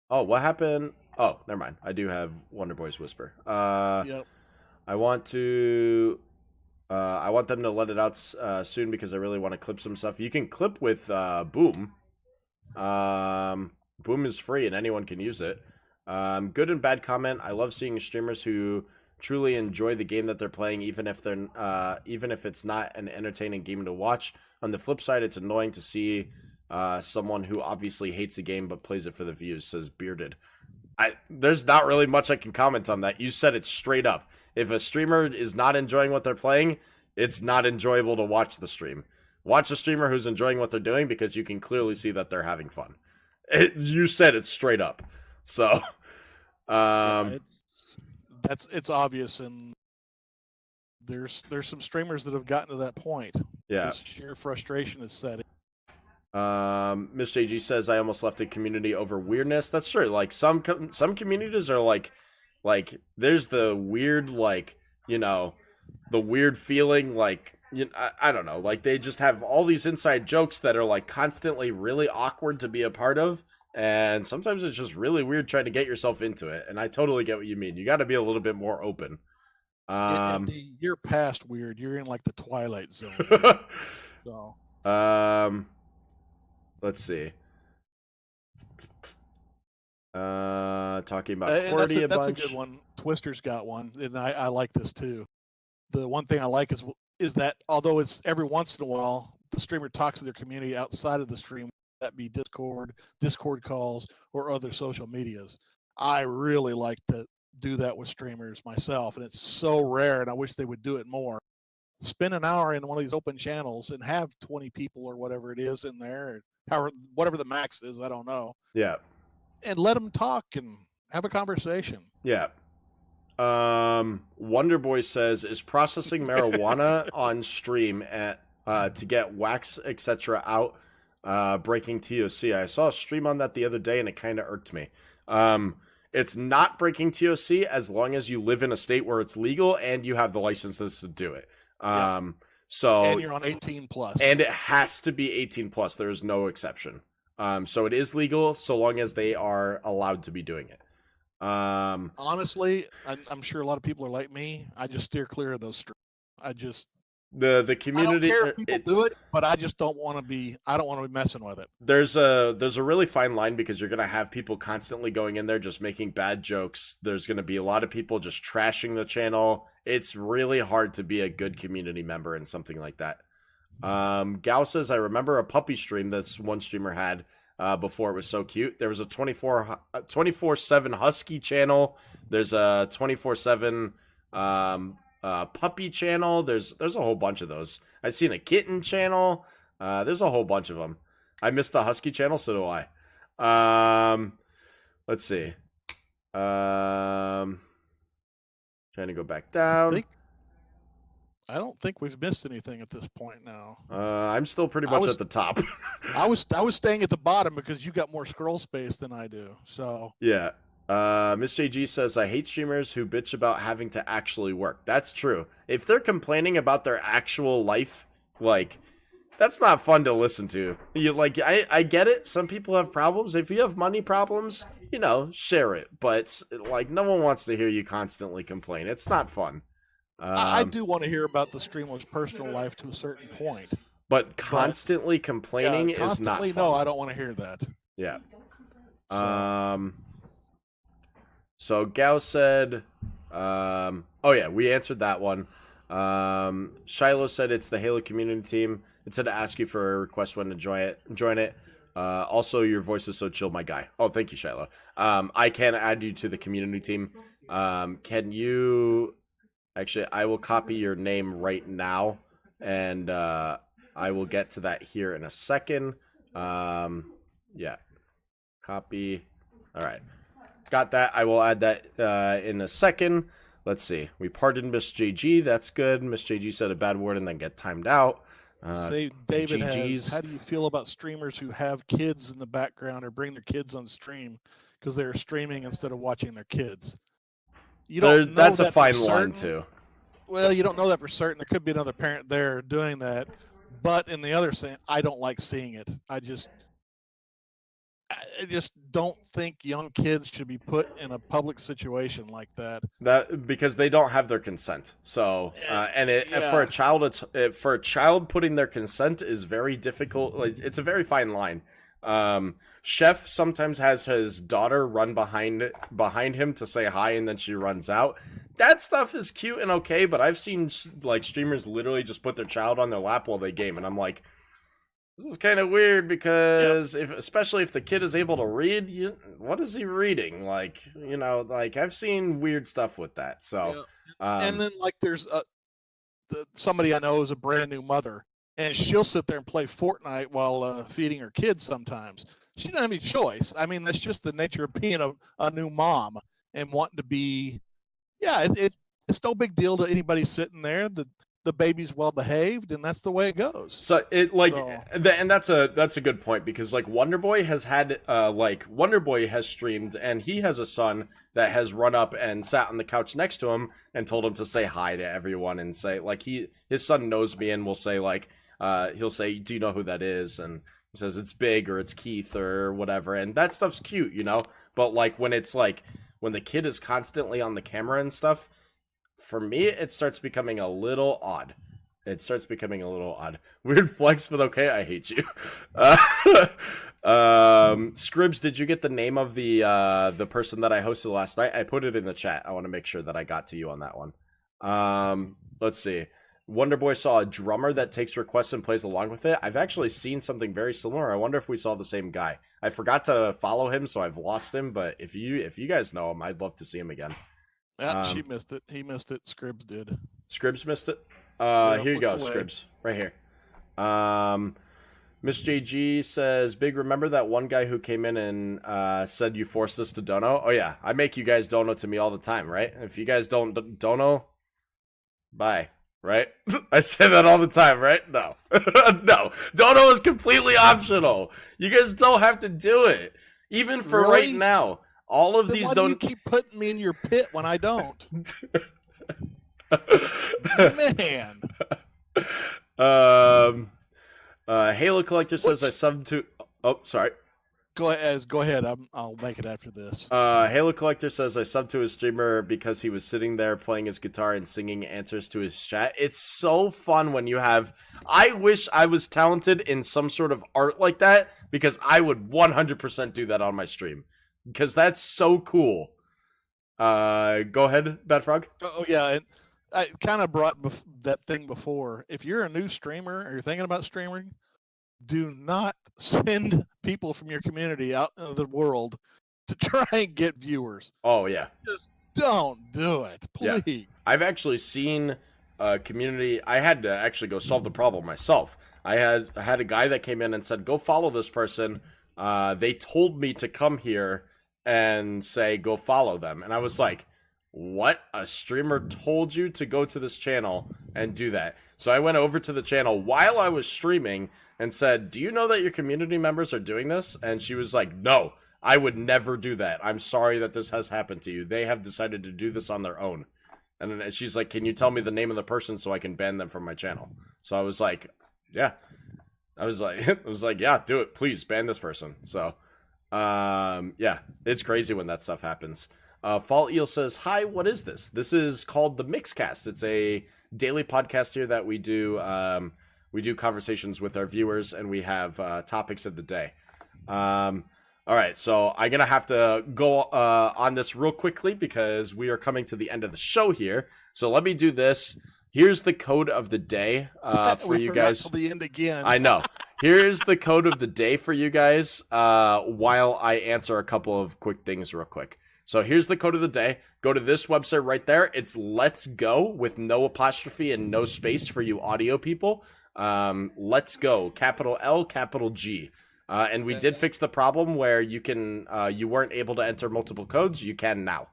Oh, what happened? Oh, never mind. I do have Wonder Boy's Whisper. Yep. I want them to let it out soon because I really want to clip some stuff. You can clip with Boom. Boom is free and anyone can use it. Good and bad comment. I love seeing streamers who truly enjoy the game that they're playing, even if it's not an entertaining game to watch. On the flip side, it's annoying to see someone who obviously hates a game but plays it for the views, says Bearded. There's not really much I can comment on that. You said it straight up. If a streamer is not enjoying what they're playing, it's not enjoyable to watch the stream. Watch a streamer who's enjoying what they're doing because you can clearly see that they're having fun. You said it straight up. So, it's obvious, and there's some streamers that have gotten to that point. Yeah. Just sheer frustration is setting. Miss JG says I almost left a community over weirdness. That's true. Like some communities are like there's the weird, like, you know, the weird feeling, like, you know, I don't know, like they just have all these inside jokes that are like constantly really awkward to be a part of, and sometimes it's just really weird trying to get yourself into it. And I totally get what you mean. You got to be a little bit more open. You're past weird. You're in like the Twilight Zone. So. Let's see. Talking about Cordy that's bunch. a good one. Twister's got one, and I like this too. The one thing I like is that although it's every once in a while the streamer talks to their community outside of the stream, that be Discord calls, or other social medias. I really like to do that with streamers myself, and it's so rare, and I wish they would do it more. Spend an hour in one of these open channels and have 20 people or whatever it is in there, whatever the max is, I don't know. Yeah. And let them talk and have a conversation. Yeah. Wonder Boy says, is processing marijuana on stream to get wax, etc. out breaking TOC? I saw a stream on that the other day and it kind of irked me. It's not breaking TOC as long as you live in a state where it's legal and you have the licenses to do it. Yep. So, and you're on 18 plus, and it has to be 18 plus. There is no exception. So it is legal so long as they are allowed to be doing it. Honestly, I'm sure a lot of people are like me. I just steer clear of those streams. The community. I don't care if people do it, but I just don't want to be. I don't want to be messing with it. There's a really fine line because you're gonna have people constantly going in there just making bad jokes. There's gonna be a lot of people just trashing the channel. It's really hard to be a good community member in something like that. Gao says, I remember a puppy stream this one streamer had before it was so cute. There was a 24/7 husky channel. There's a 24/7 puppy channel. There's a whole bunch of those. I've seen a kitten channel. There's a whole bunch of them. I missed the husky channel, so do I. Let's see. Trying to go back down. I don't think we've missed anything at this point now. I'm still pretty much at the top. I was staying at the bottom because you got more scroll space than I do. So yeah. Miss JG says, I hate streamers who bitch about having to actually work. That's true. If they're complaining about their actual life, like, that's not fun to listen to. You like, I get it. Some people have problems. If you have money problems, you know, share it. But like, no one wants to hear you constantly complain. It's not fun. I do want to hear about the streamer's personal life to a certain point. But constantly complaining is not fun. No, I don't want to hear that. Yeah. So Gao said, oh yeah, we answered that one. Shiloh said it's the Halo community team. It said to ask you for a request when to join it. Also, your voice is so chill, my guy. Oh, thank you, Shiloh. I can add you to the community team. Can you... Actually, I will copy your name right now, and I will get to that here in a second. Yeah. Copy. All right. got that. I will add that in a second. Let's see. We pardoned Miss JG. That's good. Miss JG said a bad word and then get timed out. Say, David GGs. how do you feel about streamers who have kids in the background or bring their kids on stream because they're streaming instead of watching their kids? You don't know that's that a fine for line, certain. too. Well, you don't know that for certain. There could be another parent there doing that. But in the other sense, I don't like seeing it. I just don't think young kids should be put in a public situation like that. That because they don't have their consent. So for a child putting their consent is very difficult. It's a very fine line. Chef sometimes has his daughter run behind him to say hi, and then she runs out. That stuff is cute and okay, but I've seen like streamers literally just put their child on their lap while they game, and I'm like, this is kind of weird because especially if the kid is able to read, what is he reading? Like, like I've seen weird stuff with that. So, and then like there's somebody I know is a brand new mother, and she'll sit there and play Fortnite while feeding her kids sometimes. She doesn't have any choice. I mean, that's just the nature of being a new mom and wanting to be. Yeah, it's no big deal to anybody sitting there. The baby's well behaved, and that's the way it goes. So and that's a good point, because like Wonderboy has streamed, and he has a son that has run up and sat on the couch next to him and told him to say hi to everyone, and say like his son knows me and will say like he'll say, do you know who that is? And he says it's Big or it's Keith or whatever, and that stuff's cute, but like when it's like when the kid is constantly on the camera and stuff, for me, it starts becoming a little odd. Weird flex, but okay, I hate you. Scribs, did you get the name of the person that I hosted last night? I put it in the chat. I want to make sure that I got to you on that one. Let's see. Wonderboy saw a drummer that takes requests and plays along with it. I've actually seen something very similar. I wonder if we saw the same guy. I forgot to follow him, so I've lost him, but if you guys know him, I'd love to see him again. Yeah, she missed it. He missed it. Scribs did. Scribs missed it? Here you go, Scribs. Right here. Miss JG says, Big, remember that one guy who came in and said you forced us to dono? Oh, yeah. I make you guys dono to me all the time, right? If you guys don't dono, bye. Right? I say that all the time, right? No. No. Dono is completely optional. You guys don't have to do it. Even for right now. All of these don't. Why do you keep putting me in your pit when I don't? Man. Halo Collector says I subbed to. Oh, sorry. Go ahead. I'll make it after this. Halo Collector says I subbed to a streamer because he was sitting there playing his guitar and singing answers to his chat. It's so fun when you have. I wish I was talented in some sort of art like that, because I would 100% do that on my stream. Because that's so cool. Go ahead, Bad Frog. Oh yeah, and I kind of brought that thing before. If you're a new streamer or you're thinking about streaming, do not send people from your community out into the world to try and get viewers. Oh yeah. Just don't do it, please. Yeah. I've actually seen a community. I had to actually go solve the problem myself. I had a guy that came in and said, "Go follow this person." They told me to come here and say, go follow them. And I was like, what? A streamer told you to go to this channel and do that? So I went over to the channel while I was streaming and said, do you know that your community members are doing this? And she was like, no, I would never do that. I'm sorry that this has happened to you. They have decided to do this on their own. And then she's like, can you tell me the name of the person so I can ban them from my channel? So I was like, yeah. I was like, yeah, do it. Please ban this person. So, yeah, it's crazy when that stuff happens. Fall Eel says, hi, what is this? This is called the Mixcast. It's a daily podcast here that we do. We do conversations with our viewers, and we have topics of the day. All right, so I'm going to have to go on this real quickly because we are coming to the end of the show here. So let me do this. Here's the code of the day for you guys. Till the end again. I know. Here's the code of the day for you guys while I answer a couple of quick things real quick. So here's the code of the day. Go to this website right there. It's Let's Go with no apostrophe and no space for you audio people. Let's Go, capital L, capital G. And we did fix the problem where you weren't able to enter multiple codes. You can now.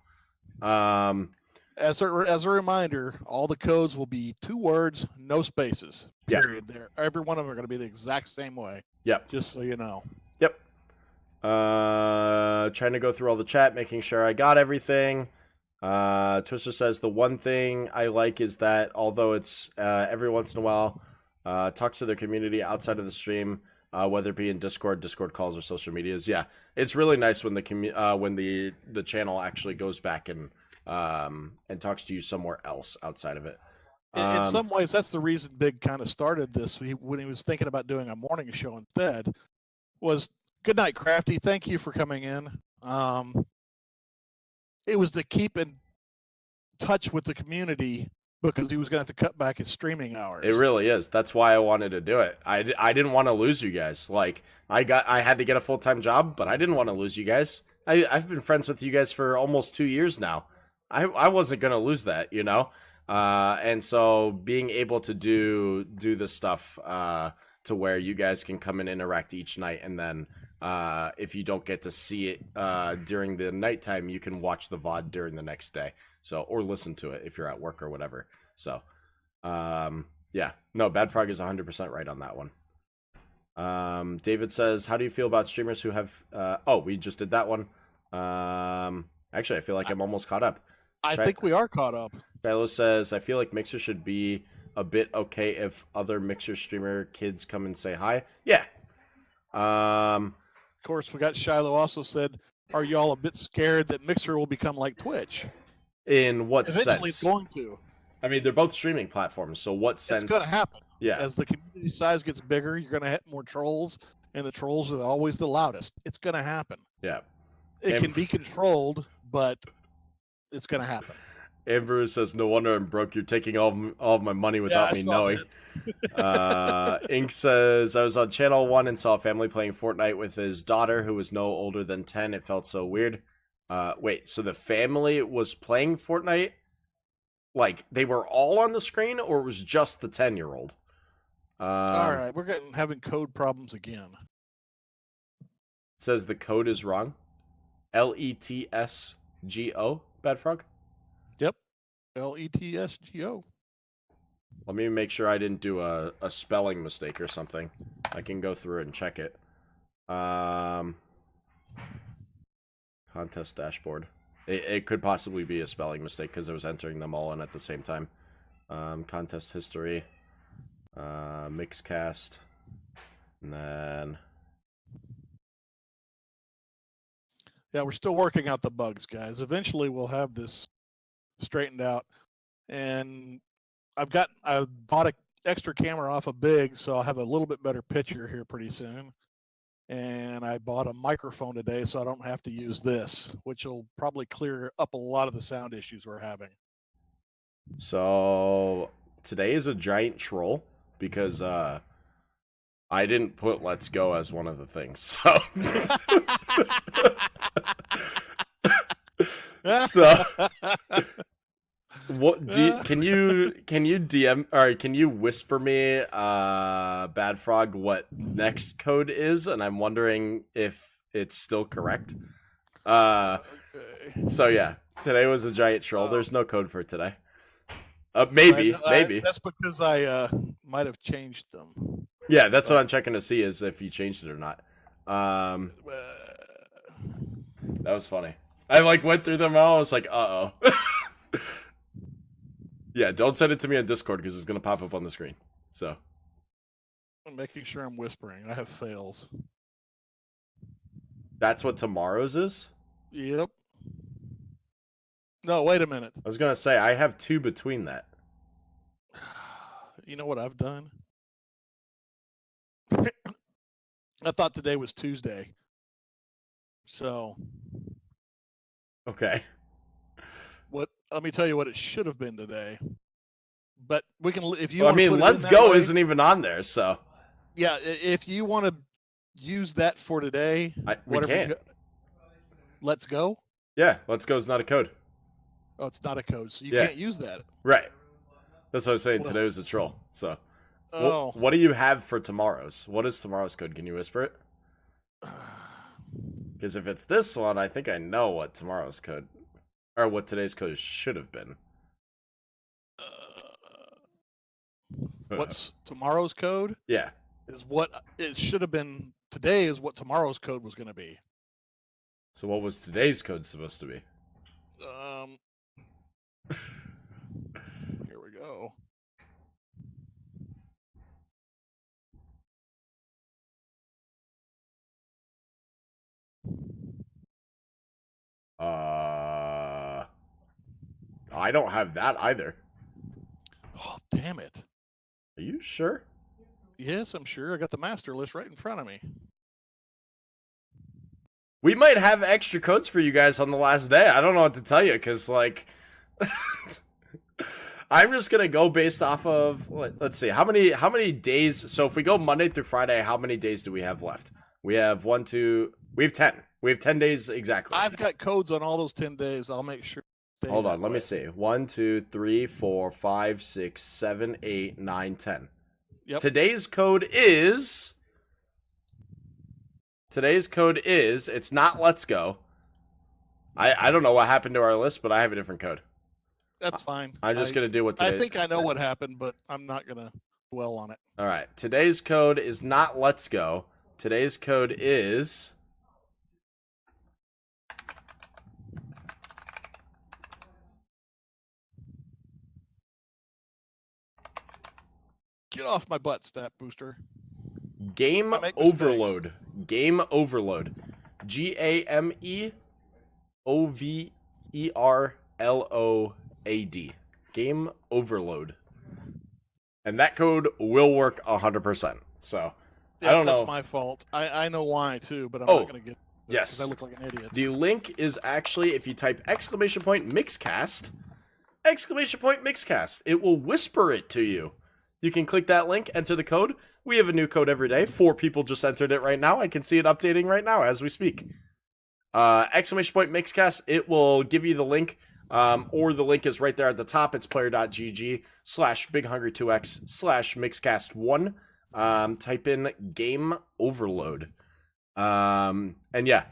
As a reminder, all the codes will be 2 words, no spaces. Period. There, every one of them are going to be the exact same way. Yep. Just so you know. Yep. Trying to go through all the chat, making sure I got everything. Twister says the one thing I like is that although it's every once in a while, talks to their community outside of the stream, whether it be in Discord calls, or social medias. Yeah, it's really nice when the channel actually goes back and talks to you somewhere else outside of it. In some ways, that's the reason Big kind of started this. When he was thinking about doing a morning show instead, was good night, Crafty. Thank you for coming in. It was to keep in touch with the community because he was going to have to cut back his streaming hours. It really is. That's why I wanted to do it. I didn't want to lose you guys. Like I had to get a full-time job, but I didn't want to lose you guys. I've been friends with you guys for almost 2 years now. I wasn't going to lose that, you know? And so being able to do the stuff to where you guys can come and interact each night, and then if you don't get to see it during the nighttime, you can watch the VOD during the next day. So, or listen to it if you're at work or whatever. So, yeah, no, Bad Frog is 100% right on that one. David says, how do you feel about streamers who have, oh, we just did that one. Actually, I feel like I'm almost caught up. I think we are caught up. Shiloh says, I feel like Mixer should be a bit okay if other Mixer streamer kids come and say hi. Yeah. Of course, we got Shiloh also said, are y'all a bit scared that Mixer will become like Twitch? In what Eventually sense? It's going to. I mean, they're both streaming platforms, so what sense? It's going to happen. Yeah. As the community size gets bigger, you're going to have more trolls, and the trolls are always the loudest. It's going to happen. Yeah. It can be controlled, but it's going to happen. Amber says, no wonder I'm broke. You're taking all of my money without me knowing. Ink says, I was on Channel 1 and saw a family playing Fortnite with his daughter, who was no older than 10. It felt so weird. Wait, so the family was playing Fortnite? Like, they were all on the screen, or it was just the 10-year-old? All right, we're having code problems again. Says the code is wrong. LETSGO, Bad Frog? Yep, LETSGO. Let me make sure I didn't do a spelling mistake or something. I can go through it and check it. Contest dashboard. It could possibly be a spelling mistake because I was entering them all in at the same time. Contest history. Mixcast. And then... Yeah, we're still working out the bugs, guys. Eventually, we'll have this straightened out. And I bought an extra camera off of Big, so I'll have a little bit better picture here pretty soon. And I bought a microphone today, so I don't have to use this, which will probably clear up a lot of the sound issues we're having. So today is a giant troll because I didn't put "Let's Go" as one of the things. So, what can you DM or can you whisper me, Bad Frog, what next code is? And I'm wondering if it's still correct. Okay. So yeah, today was a giant troll. There's no code for today. Maybe. That's because I might have changed them. Yeah, that's what I'm checking to see is if you changed it or not. That was funny. I went through them all. I was like, uh-oh. Yeah, don't send it to me on Discord because it's going to pop up on the screen. So. I'm making sure I'm whispering. I have fails. That's what tomorrow's is? Yep. No, wait a minute. I was going to say, I have 2 between that. You know what I've done? I thought today was Tuesday. So. Okay. Let me tell you what it should have been today. But we can, if you. Well, I mean, Let's Go isn't even on there, so. Yeah, if you want to use that for today, we can. Let's Go. Yeah, Let's Go is not a code. Oh, it's not a code, so you can't use that. Right. That's what I was saying. Today was a troll. So. Oh. What do you have for tomorrow's? What is tomorrow's code? Can you whisper it? Because if it's this one, I think I know what tomorrow's code, or what today's code should have been. What's tomorrow's code? Yeah. Is what it should have been today. Is what tomorrow's code was going to be. So what was today's code supposed to be? Here we go. I don't have that either. Oh, damn it. Are you sure? Yes, I'm sure. I got the master list right in front of me. We might have extra codes for you guys on the last day. I don't know what to tell you, because, like... I'm just going to go based off of... Let's see. How many days... So if we go Monday through Friday, how many days do we have left? We have 1, 2... We have 10. We have 10 days exactly. I've got codes on all those 10 days. I'll make sure. Hold on. Let me see. 1, 2, 3, 4, 5, 6, 7, 8, 9, 10. Yep. Today's code is... It's not Let's Go. I don't know what happened to our list, but I have a different code. That's fine. I'm just going to do what today... I think I know what happened, but I'm not going to dwell on it. All right. Today's code is not Let's Go. Today's code is... Get off my butt, Stat Booster. Game Overload. Game Overload. GAMEOVERLOAD. Game Overload. And that code will work 100%. So, yeah, I don't know. That's my fault. I know why, too, but I'm not going to get... Yes. I look like an idiot. The link is actually, if you type !Mixcast, !Mixcast, it will whisper it to you. You can click that link, enter the code. We have a new code every day. 4 people just entered it right now. I can see it updating right now as we speak. !Mixcast, it will give you the link, or the link is right there at the top. It's player.gg/bighungry2x/mixcast1. Type in Game Overload. And yeah,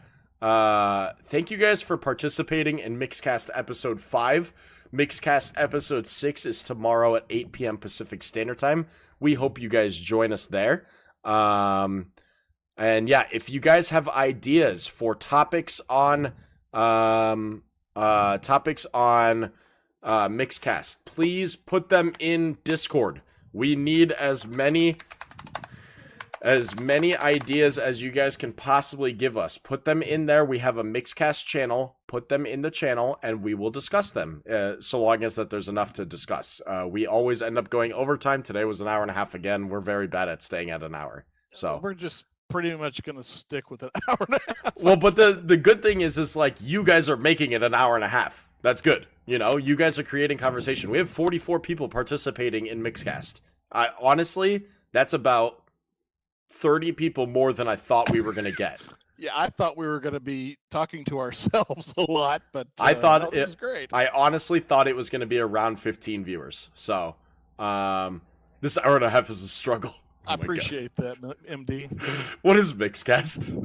thank you guys for participating in Mixcast episode 5. Mixcast episode 6 is tomorrow at 8 p.m. Pacific Standard Time. We hope you guys join us there. And yeah, if you guys have ideas for topics on Mixcast, please put them in Discord. We need as many ideas as you guys can possibly give us. Put them in there. We have a Mixcast channel. Put them in the channel, and we will discuss them, so long as that there's enough to discuss. We always end up going overtime. Today was an hour and a half again. We're very bad at staying at an hour. So we're just pretty much going to stick with an hour and a half. Well, but the good thing is like you guys are making it an hour and a half. That's good. You know, you guys are creating conversation. We have 44 people participating in Mixcast. Honestly, that's about 30 people more than I thought we were going to get. Yeah, I thought we were going to be talking to ourselves a lot, but I thought this is great. I honestly thought it was going to be around 15 viewers. So, this hour and a half is a struggle. I appreciate that, MD. What is Mixcast?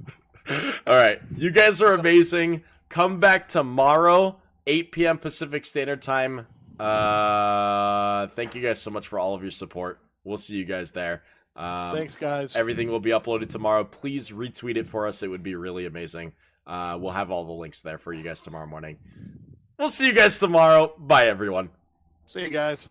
All right, you guys are amazing. Come back tomorrow, 8 p.m. Pacific Standard Time. Thank you guys so much for all of your support. We'll see you guys there. Thanks, guys. Everything will be uploaded tomorrow. Please retweet it for us. It would be really amazing. We'll have all the links there for you guys tomorrow morning. We'll see you guys tomorrow. Bye, everyone. See you guys.